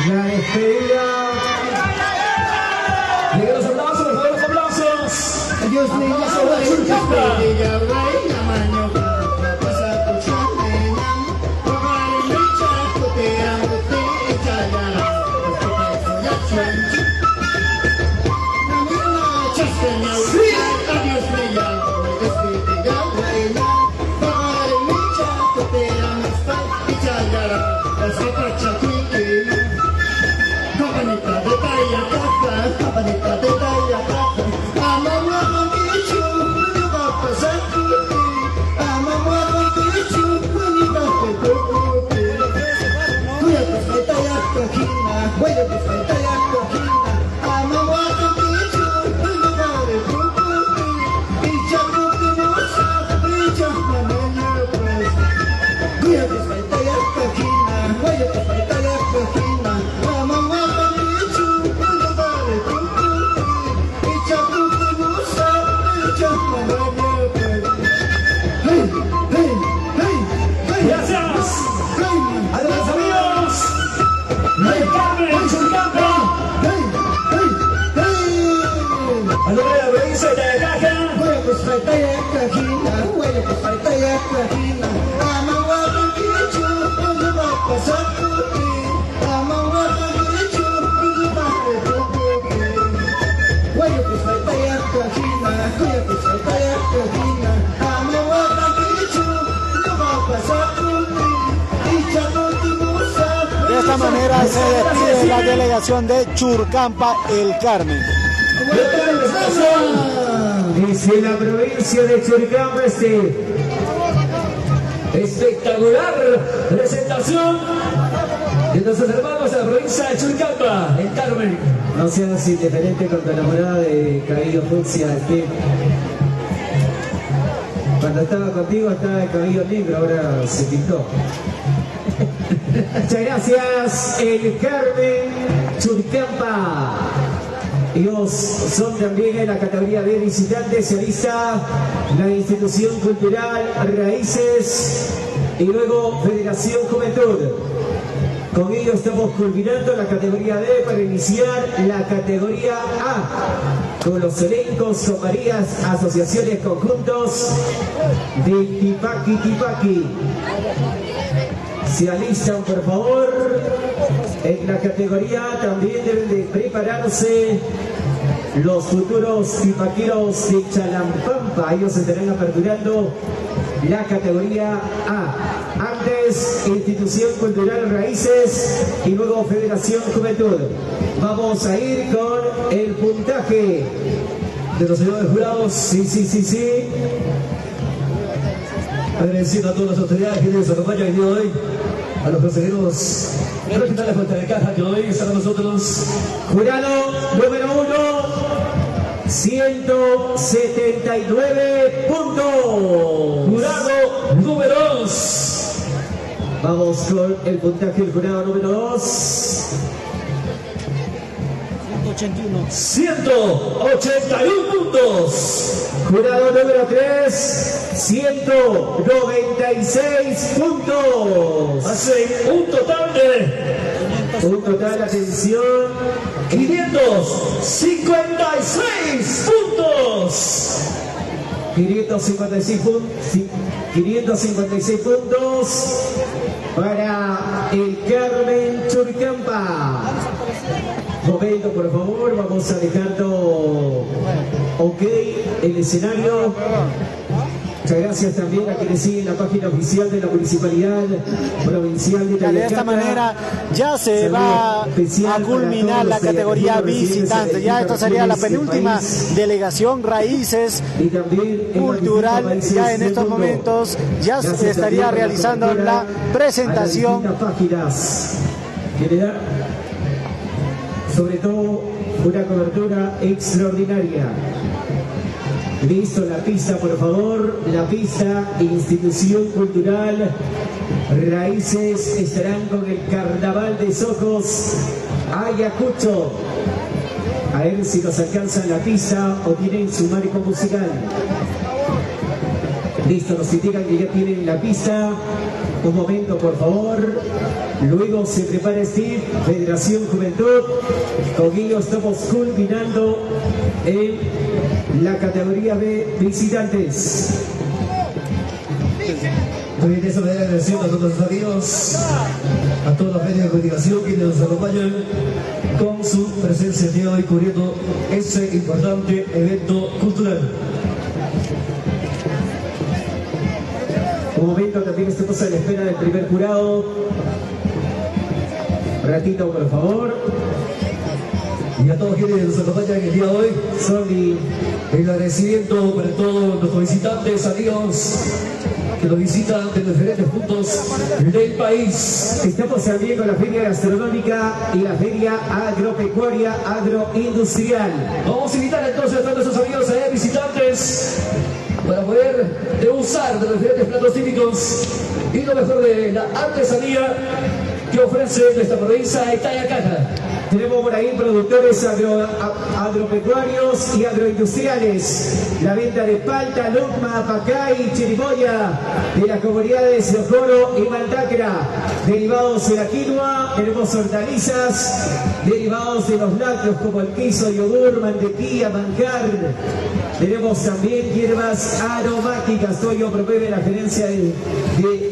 La despedida. Lleguen los aplausos, por favor, los aplausos. Dios me Aplausos de Churcampa. De esta manera se despide la delegación de Churcampa El Carmen. Dice la provincia de Churcampa, espectacular presentación de nuestros hermanos de la provincia de Churcampa, El Carmen. No seas indiferente con tu enamorada de cabello fucsia, que cuando estaba contigo estaba de cabello negro, ahora se pintó. Muchas gracias, El Carmen, Churcampa. Ellos son también en la categoría de visitantes. Se alista la institución cultural Raíces y luego Federación Juventud. Con ello estamos culminando la categoría D para iniciar la categoría A con los elencos, con varias asociaciones, conjuntos de Tipaqui. Se alistan, por favor. En la categoría también deben de prepararse los futuros tipaquiros de Chalampampa. Ellos estarán aperturando la categoría A. Antes, Institución Cultural Raíces y luego Federación Juventud. Vamos a ir con el puntaje de los señores jurados. Sí. Agradeciendo a todas las autoridades que nos acompañan el día de hoy, a los consejeros regionales de la caja que hoy están con nosotros. Jurado número 1, 179 puntos. Jurado número 2. Vamos con el puntaje del jurado número 2. 181 puntos. Jurado número 3, 196 puntos. Hace un total, atención, 556 puntos. 556 puntos para el Carmen Churicampa. Momento, por favor, vamos a dejando ok el escenario. Muchas gracias también a quienes siguen la página oficial de la Municipalidad Provincial de Tayacá. De esta manera ya se va a culminar la categoría visitante. Ya esto sería la penúltima delegación Raíces Cultural. Ya en estos momentos ya se estaría realizando la presentación. Sobre todo una cobertura extraordinaria. Listo, la pista, por favor. La pista, Institución Cultural Raíces estarán con el Carnaval de Socos Ayacucho. A ver si nos alcanzan la pista o tienen su marco musical. Listo, nos indican que ya tienen la pista. Un momento, por favor. Luego se prepara Steve, Federación Juventud. Con ello estamos culminando en la categoría de visitantes. Muy bien, de esa manera agradeciendo a todos los amigos, a todos los medios de comunicación que nos acompañan con su presencia el día de hoy cubriendo ese importante evento cultural. Un momento, también estamos a la espera del primer jurado. Un ratito, por favor. Y a todos quienes nos acompañan el día de hoy, Sony, el agradecimiento para todos nuestros visitantes, amigos que nos visitan de diferentes puntos del país. Estamos también con la feria gastronómica y la feria agropecuaria agroindustrial. Vamos a invitar entonces a todos nuestros amigos visitantes para poder degustar de los diferentes platos típicos y lo mejor de la artesanía que ofrece nuestra provincia de Tayacá. Tenemos por ahí productores agropecuarios y agroindustriales. La venta de palta, lucma, pacay y chirimoya de las comunidades de Ojoro y Mantacra. Derivados de la quinoa, tenemos hortalizas, derivados de los lácteos como el queso, yogur, mantequilla, manjar. Tenemos también hierbas aromáticas. Toyo promueve la gerencia de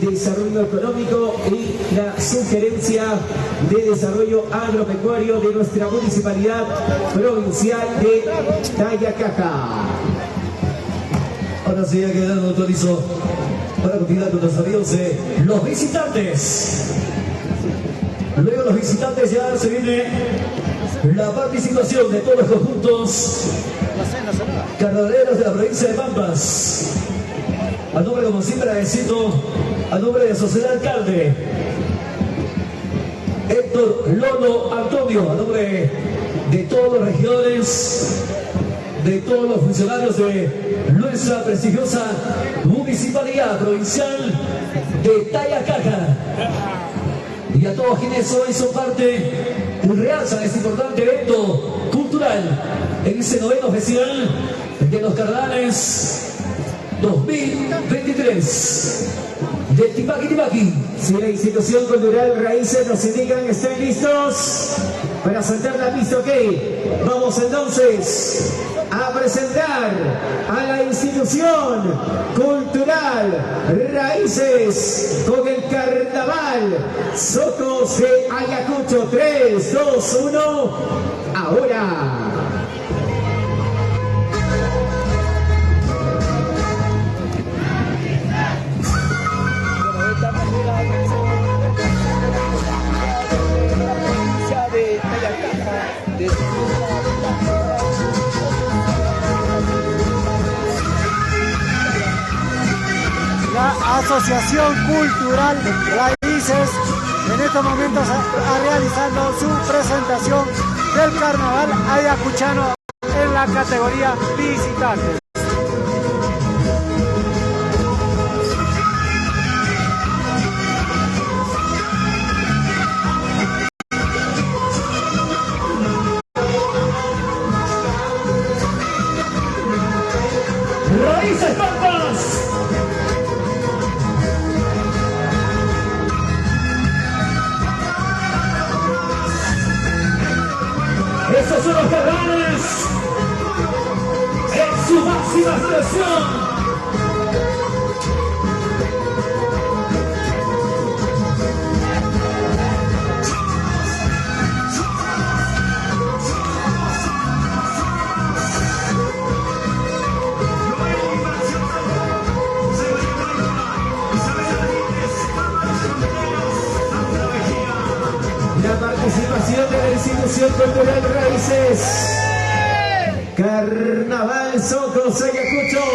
desarrollo económico y la sugerencia de desarrollo agropecuario de nuestra municipalidad provincial de Tayacá. Ahora sí ha quedado autorizo para continuar con los amigos los visitantes. Luego los visitantes ya se viene la participación de todos los conjuntos carnavaleros de la provincia de Pampas. A nombre, como siempre, agradecido a nombre de Sociedad Alcalde Héctor Lono Antonio, a nombre de todos los regidores, de todos los funcionarios de nuestra prestigiosa municipalidad provincial de Tayacá, y a todos quienes hoy son parte realza este importante evento cultural en este 9º festival de los Carnavales 2023 de Tipaqui Tipaqui. Si la institución cultural Raíces nos indican, ¿están listos para saltar la pista? Ok, vamos entonces a presentar a la institución cultural Raíces con el Carnaval Socos de Ayacucho. 3, 2, 1, ahora. La Asociación Cultural Raíces en estos momentos está realizando su presentación del Carnaval ayacuchano en la categoría visitantes. Raíces Pampas. Estos son los carnavales en su máxima expresión. La participación de la institución cultural Raíces. Carnaval Socos Ayacucho.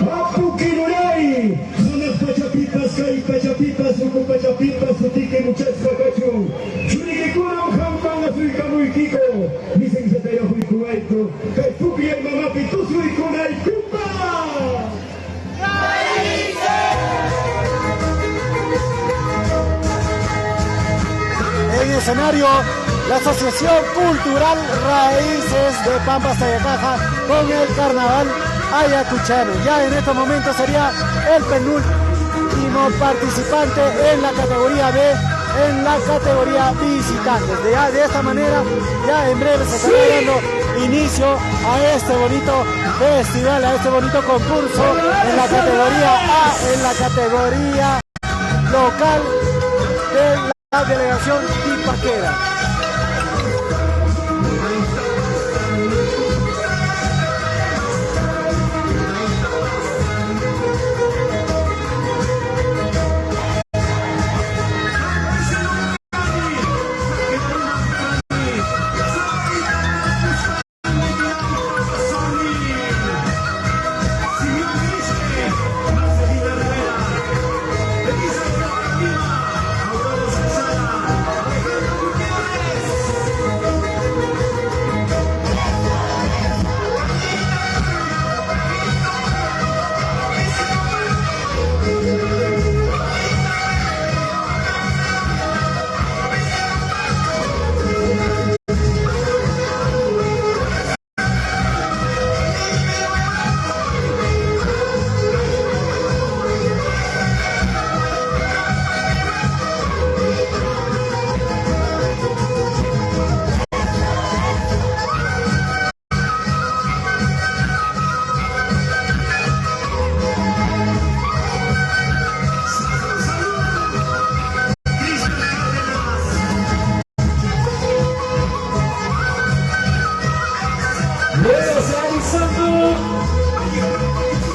Apuquinuray, son las pachapipas, cari pachapipas, suco pachapipas, sutique muchas cacacho. Churikikura ujampan azulika muy kiko, dicen que se te ojo y cubaito, caipuki el mamá pitusu y kunay kupa. En escenario, la Asociación Cultural Raíces de Pampas Tayacaja con el Carnaval ayacuchano. Ya en estos momentos sería el penúltimo participante en la categoría B, en la categoría visitantes. De esta manera, ya en breve se estará dando inicio a este bonito festival, a este bonito concurso en la categoría A, en la categoría local de la delegación tipaquera.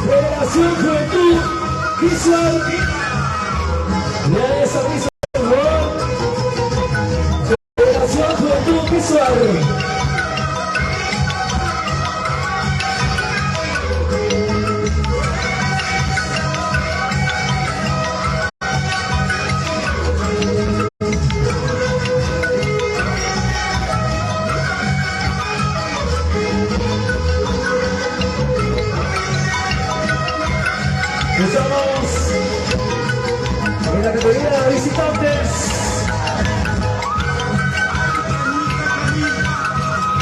Federación Juventud Visual. La de esa visual. Federación Juventud Visual. Estamos en la categoría de visitantes.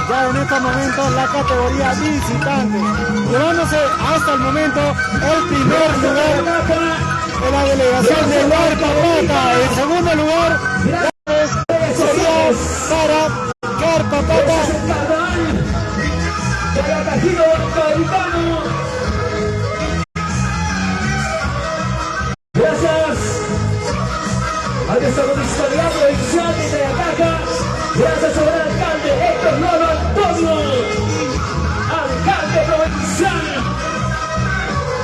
Ya en estos momentos la categoría visitante, llevándose hasta el momento el primer lugar de la delegación de Carpa Pata. En segundo lugar sería para Carpa Pata. Gracias al desarrollo provincial de Ataca. Gracias al alcalde Héctor Lolo Antonio, alcalde provincial,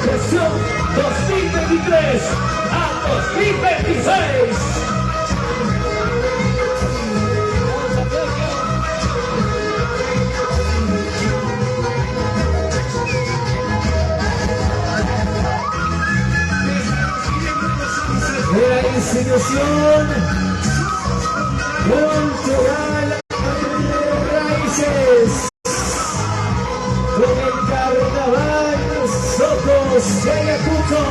gestión 2023 a 2026. De la institución cultural Raíces, con el carnaval Socos de Ayacucho.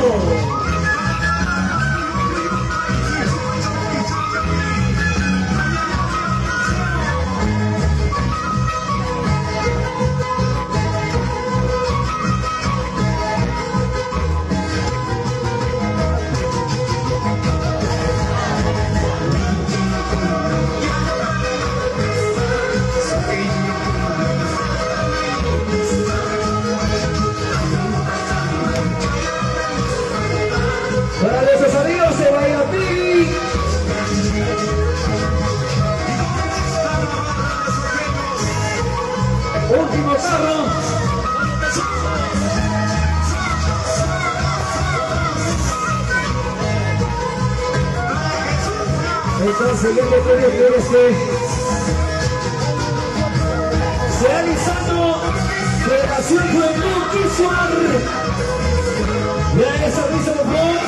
Para nuestros amigos de Guayaquil, último carro. Entonces ya me puede ver realizando Federación Juventud Visual. Vean esa risa, por favor.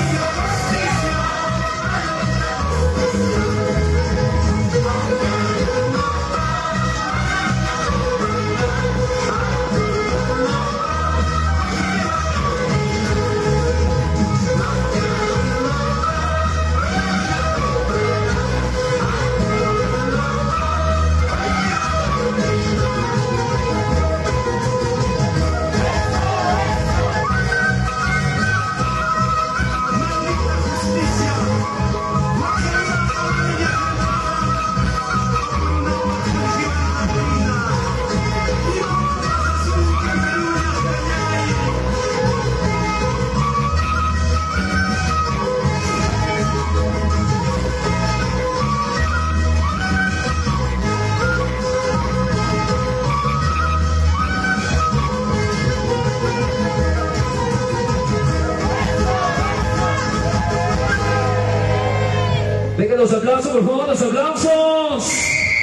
Venga los aplausos, por favor, los aplausos.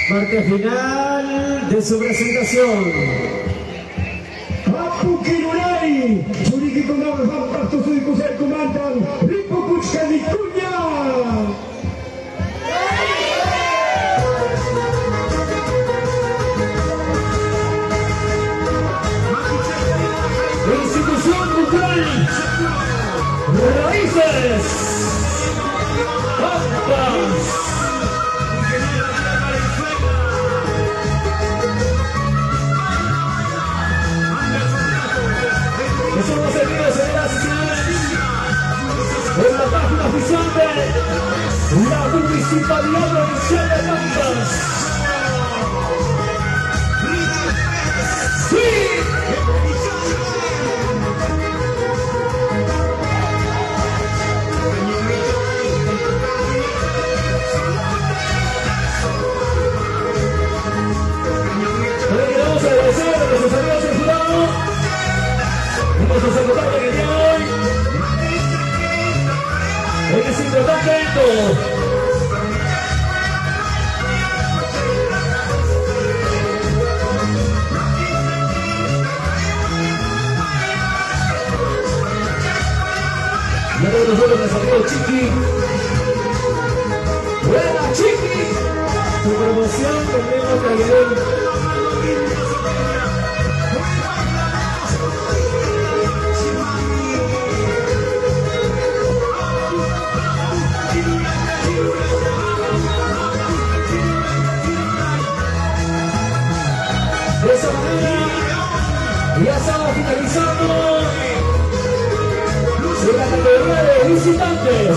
Parte final de su presentación. Apukinurai, Churiki Konam Pasto Suikusai Kumantan, Ripo Kuchkanikunya. Institución Cultural Raíces. Somos servidos, señoras y señores, en la página oficial de la Municipalidad Provincial de Tantas. ¡Sí! Queremos agradecer a nuestros amigos del jurado por sus acompañantes que día de hoy. Hoy es importante todo. Y ahora nosotros les amigos Chiqui. Buena Chiqui. Su promoción tenemos que De esa manera, ya estamos finalizando en la categoría de visitantes.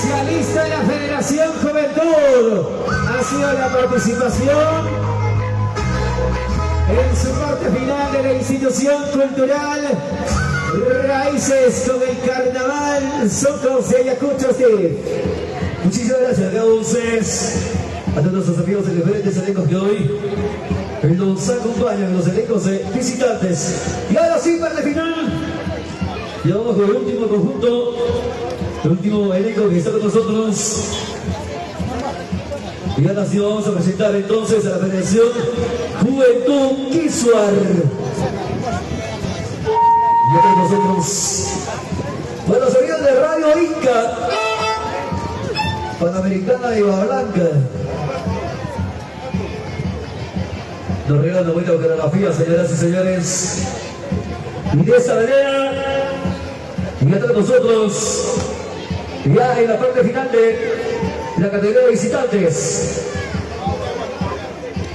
Se alista la Federación Juventud. Ha sido la participación en su parte final de la institución cultural Raíces con el Carnaval Socos de Ayacucho, Steve. Muchísimas gracias a cada ustedes, a todos nuestros amigos de diferentes elencos que hoy nos acompañan, los elencos de visitantes. Y ahora sí, para el final, ya vamos con el último conjunto, el último elenco que está con nosotros. Y ahora sí vamos a presentar entonces a la Federación Juventud Quisuar. Y con nosotros, bueno, los amigos de Radio Inca, Panamericana de Bahía Blanca. Nos regalan una buena coreografía, señoras y señores. Y de esa manera, y con nosotros, ya en la parte final de la categoría de visitantes.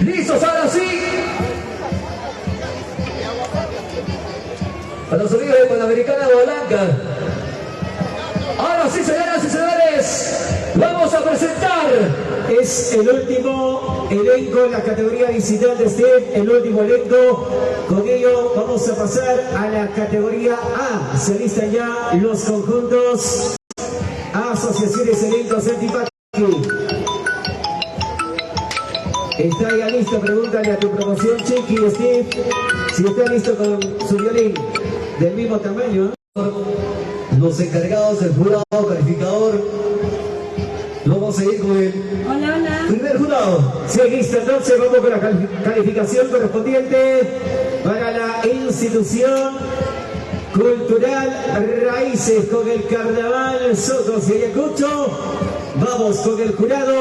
¿Listos ahora sí? A los amigos de Panamericana de Blanca. Ahora sí, señoras y señores, vamos a presentar. Es el último elenco en la categoría visitantes, el último elenco. Con ello vamos a pasar a la categoría A. Se listan ya los conjuntos Asociaciones Elencos Antipati. ¿Está ya listo? Pregúntale a tu promoción, Chiqui, Steve, si está listo con su violín del mismo tamaño. Los encargados del jurado calificador. Vamos a ir con el primer jurado. Sí, listo, entonces vamos con la calificación correspondiente para la institución cultural Raíces con el Carnaval Socos de Ayacucho. Vamos con el jurado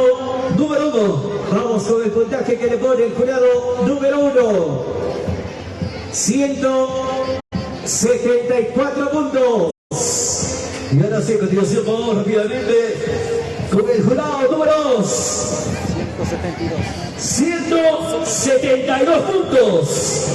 número 1. Vamos con el puntaje que le pone el jurado número 1. 174 puntos. Y ahora sí, a continuación vamos rápidamente con el jurado número 2. 172 puntos.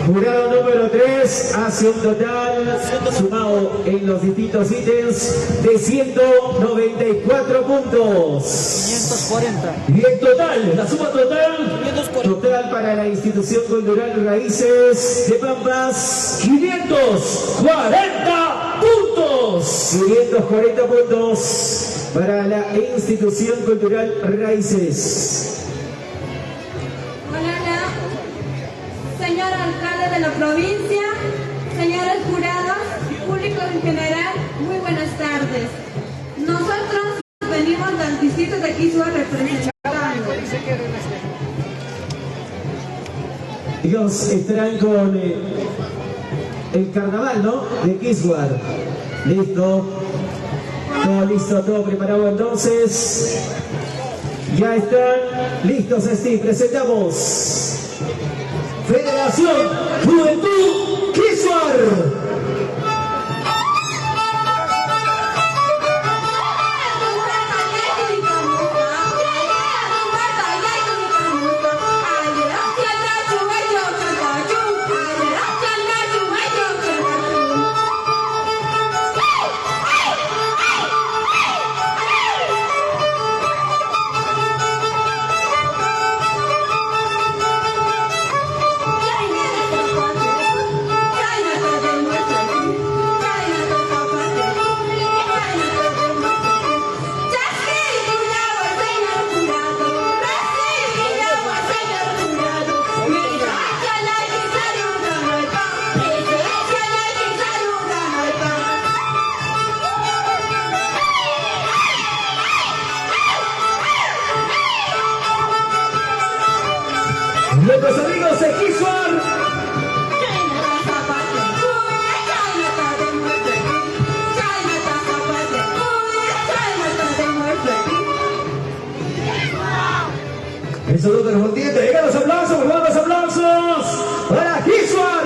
Jurado número 3 hace un total sumado en los distintos ítems de 194 puntos. 540. Y en total, la suma total para la institución cultural Raíces de Pampas, 540 puntos. 540 puntos para la institución cultural Raíces. Señor alcalde de la provincia, señores jurados, público en general, muy buenas tardes. Nosotros venimos del distrito de Quisuar representando. Ellos estarán con el carnaval, ¿no? De Quisuar. Listo. Todo listo, todo preparado entonces. Ya están listos, Steve. Presentamos Federación Juventud Quisuar. Nuestros amigos de Quisuar. El saludo correspondiente. Vengan los aplausos, por favor, los aplausos para Quisuar.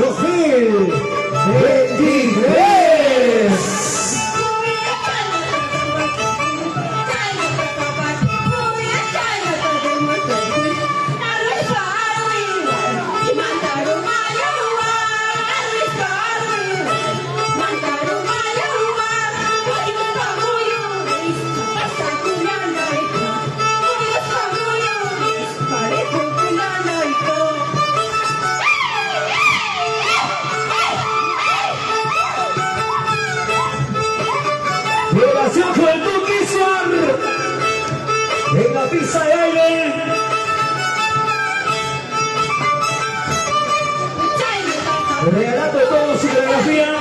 2023. Relación Juventud Kisuar en la pista de aire. Regalando todo su coreografía.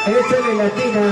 Échale latina.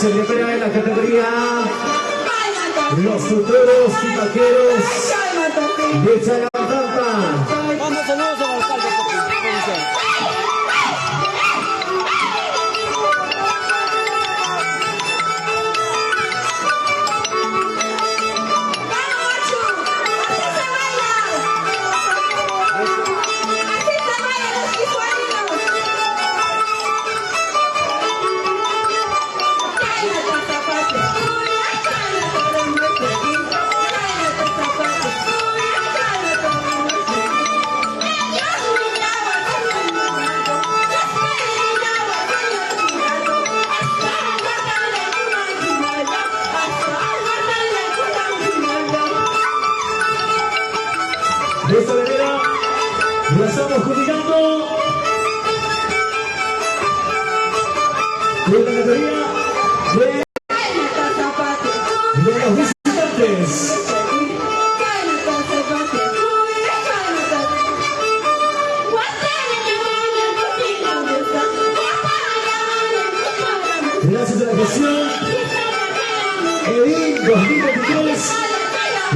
se prepara en la categoría los futuros timaqueros de Chalampampa. Manda saludos al alcalde provincial. De esta manera ya estamos culminando de la categoría de los visitantes. Gracias a la gestión EDIN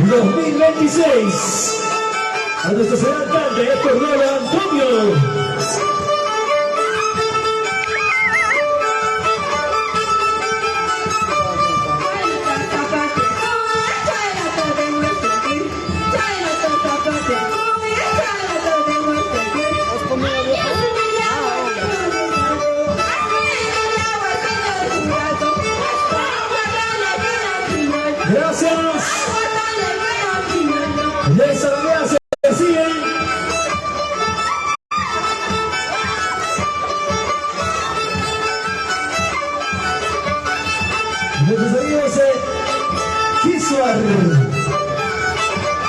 2023-2026. A nuestro señor alcalde, Héctor Rola Antonio. Gracias. Les agradezco.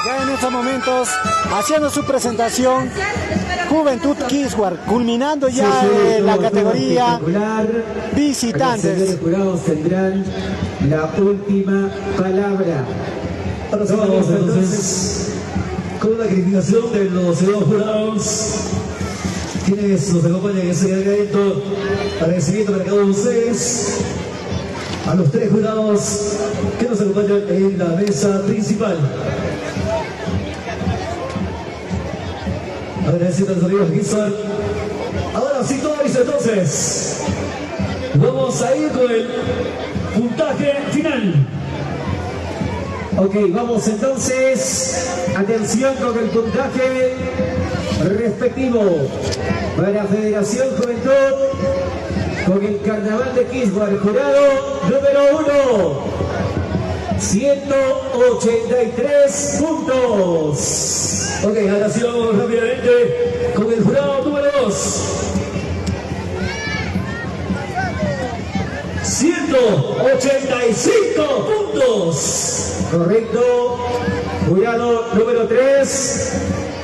Ya en estos momentos, haciendo su presentación, Juventud Kiswar, culminando ya la categoría visitantes. Los jurados tendrán la última palabra. Ahora sí, vamos entonces con la calificación de los señores jurados, quienes nos acompañan en ese evento. Agradecimiento para cada uno de ustedes, a los tres jurados que nos acompañan en la mesa principal. Agradeciendo a los amigos Gizar. Ahora sí, todo listo entonces. Vamos a ir con el puntaje final. Ok, vamos entonces. Atención con el puntaje respectivo para Federación Juventud. Con el Carnaval de Kiswar, jurado número 1, 183 puntos. Ok, ahora sí vamos rápidamente con el jurado número 2. 185 puntos. Correcto. Jurado número 3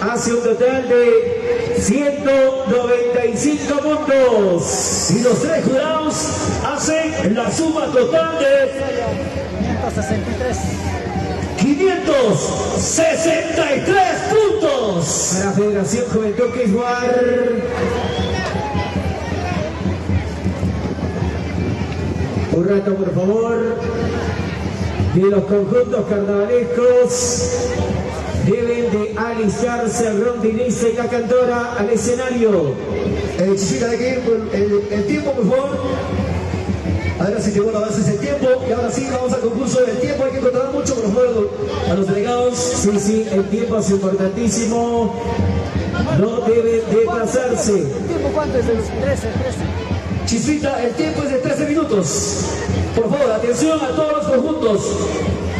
hace un total de 195 puntos. Y los tres jurados hacen la suma total de 563 puntos. Para Federación Juventud Kiswar. Un rato, por favor. De los conjuntos carnavalescos deben de alistarse el rondinista y la cantora al escenario. Chichita, hay que ir con el tiempo, por favor. Ahora sí, llegó la base ese tiempo. Y ahora sí, vamos al concurso del tiempo. Hay que controlar mucho, por favor, a los delegados. Sí, sí, el tiempo es importantísimo. No debe de pasarse. ¿El tiempo cuánto es? De los 13. Chisita, el tiempo es de 13 minutos. Por favor, atención a todos los conjuntos.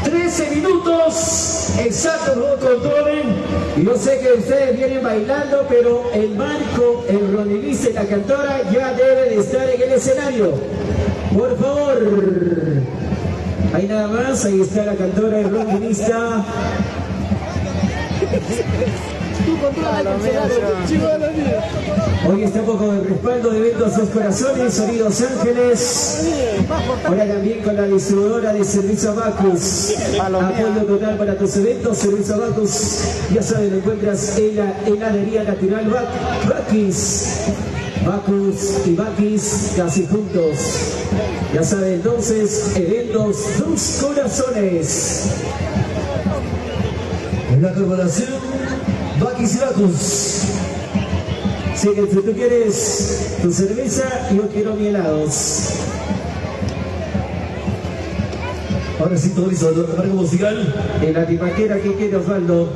13 minutos exactos, no controlen. Y yo sé que ustedes vienen bailando, pero el marco, el ronilista y la cantora ya debe de estar en el escenario. Por favor. Ahí nada más, ahí está la cantora y el ronilista. Hoy estamos con el respaldo de Eventos Dos Corazones, Sonidos Ángeles. Ahora también con la distribuidora de Servicio Bacus. Apoyo total para tus eventos, Servicio Bacus. Ya saben, lo encuentras en la heladería natural Bacus. Bacus y Bacus casi juntos. Ya saben, entonces, eventos Dos Corazones. En la corporación Bakis y Bacus. Así que si tú quieres tu cerveza, yo quiero mi helados. Ahora sí, todo listo, el marco musical. En la tipaquera, ¿qué quiere Osvaldo?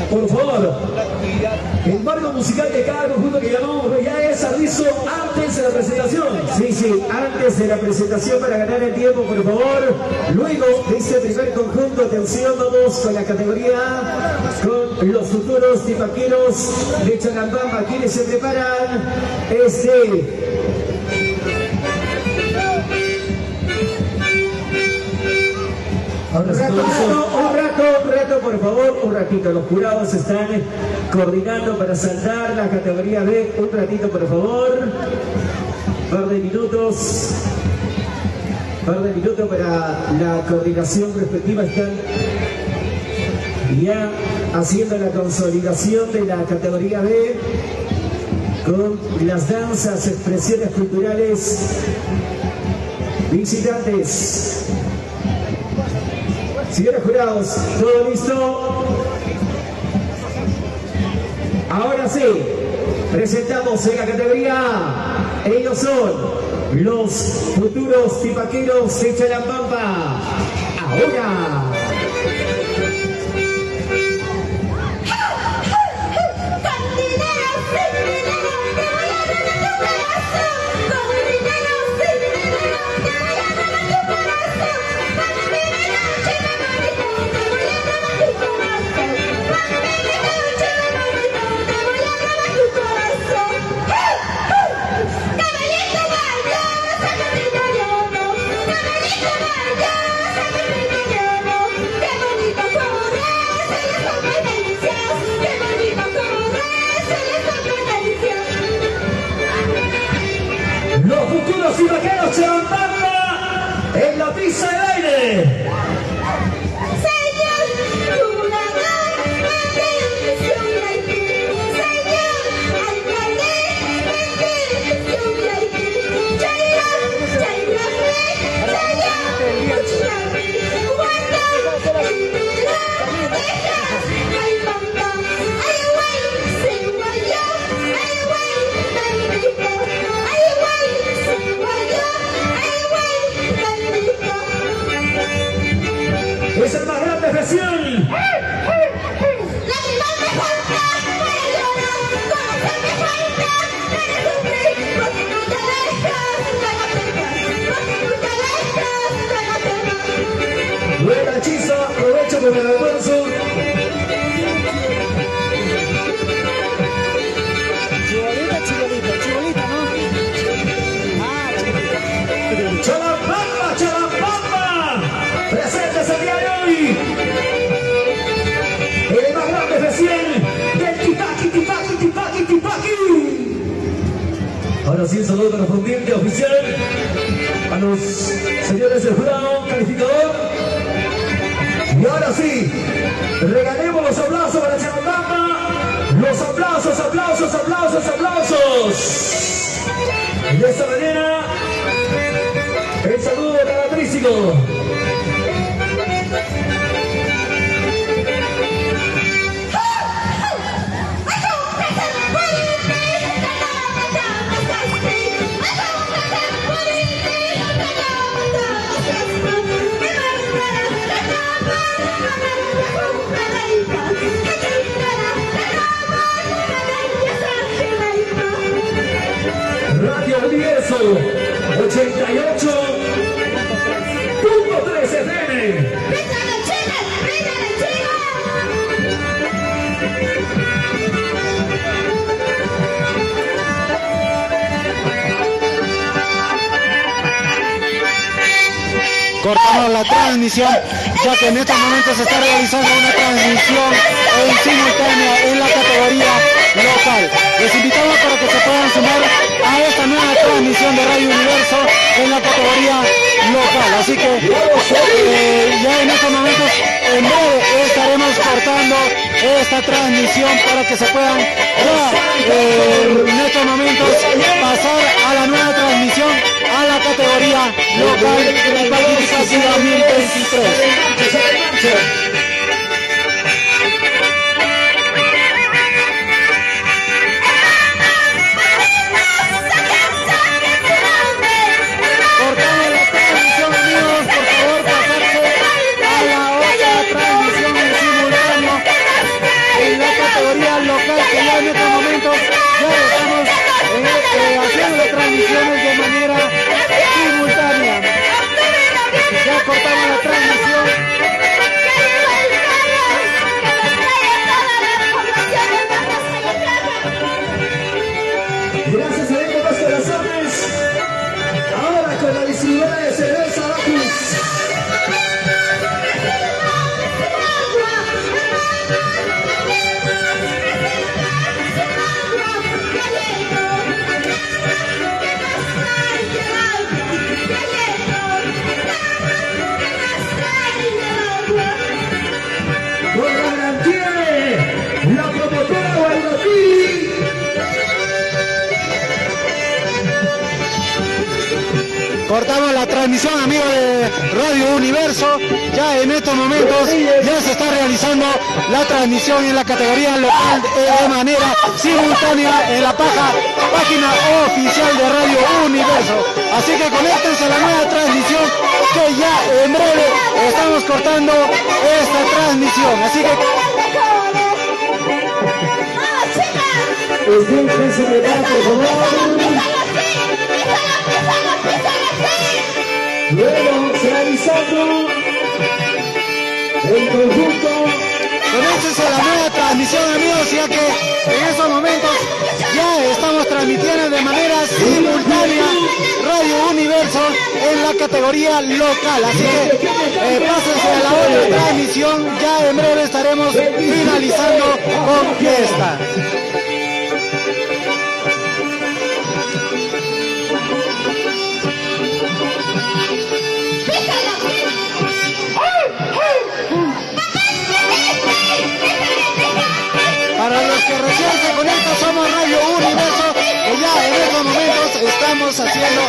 Por favor, el marco musical de cada conjunto que llamamos ya es aviso antes de la presentación. Sí, antes de la presentación para ganar el tiempo, por favor. Luego de este primer conjunto, atención, vamos con la categoría A, con los futuros tipaqueros de Chalambamba, quienes se preparan. Ahora sí, todo listo. Un rato, por favor, un ratito. Los jurados están coordinando para saltar la categoría B. Un ratito, por favor. Par de minutos para la coordinación respectiva. Están ya haciendo la consolidación de la categoría B con las danzas, expresiones culturales visitantes. Señores jurados, ¿todo listo? Ahora sí, presentamos en la categoría A. Ellos son los futuros tipaqueros de Chalambamba. Ahora. Los futuros tipaqueros Chalambamba en la pista del aire. Es el más grande especial. Buena hechiza, aprovecho con el almuerzo. Chibolita, ¿no? Ah, chibolita. Chalambamba, presentes el día de hoy. El más grande especial del Tipaqui. Ahora sí, el saludo correspondiente oficial a los señores del jurado calificador. Y ahora sí, regalemos los aplausos para Chalambamba. Los aplausos. Y de esta manera, el saludo característico. Radio Universo 88.3 FM. Cortamos la transmisión, ya que en estos momentos se está realizando una transmisión en simultánea en la categoría local. Les invitamos para que se puedan sumar a esta nueva transmisión de Radio Universo en la categoría local. Así que ya en estos momentos en breve estaremos cortando esta transmisión para que se puedan en estos momentos pasar a la nueva transmisión a la categoría local y participación 2023. Cortamos la transmisión, amigos, por favor pasarse a la otra transmisión en simultáneo en la categoría local, que ya en estos momentos ya estamos haciendo transmisiones de manera simultánea. Ya cortamos la transmisión. Gracias a Dios por los corazones. Ahora con la distribuidora de cerveza Bacus. Con la garantía de la promotora Guayaquil. Cortamos la transmisión, amigos de Radio Universo. Ya en estos momentos ya se está realizando la transmisión en la categoría local de manera simultánea en la página oficial de Radio Universo. Así que conéctense a la nueva transmisión, que ya en breve estamos cortando esta transmisión. Así que Estén preparados, por favor. Luego realizando el conjunto. conéctense a la nueva transmisión, amigos, ya que en estos momentos ya estamos transmitiendo de manera simultánea Radio Universo en la categoría local. Así que pásense a la otra transmisión, ya en breve estaremos finalizando con esta. Para los que recién se conectan, somos Radio Universo, que ya en estos momentos estamos haciendo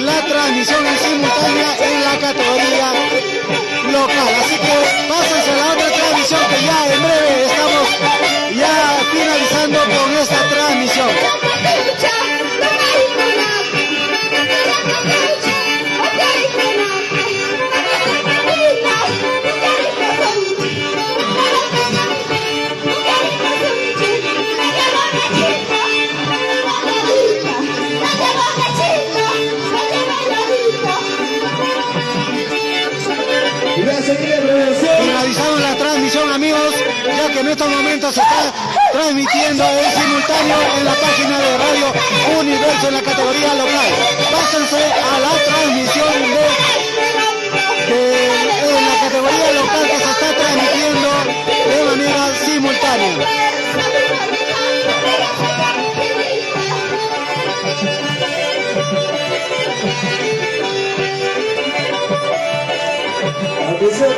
la transmisión en simultánea en la categoría local. Así que pásense a la otra transmisión, que ya en breve estamos ya finalizando con esta transmisión. Finalizamos la transmisión, amigos, ya que en estos momentos se está transmitiendo en simultáneo en la página de Radio Universo en la categoría local. Pásense a la transmisión en la categoría local, que se está transmitiendo de manera simultánea. Atención,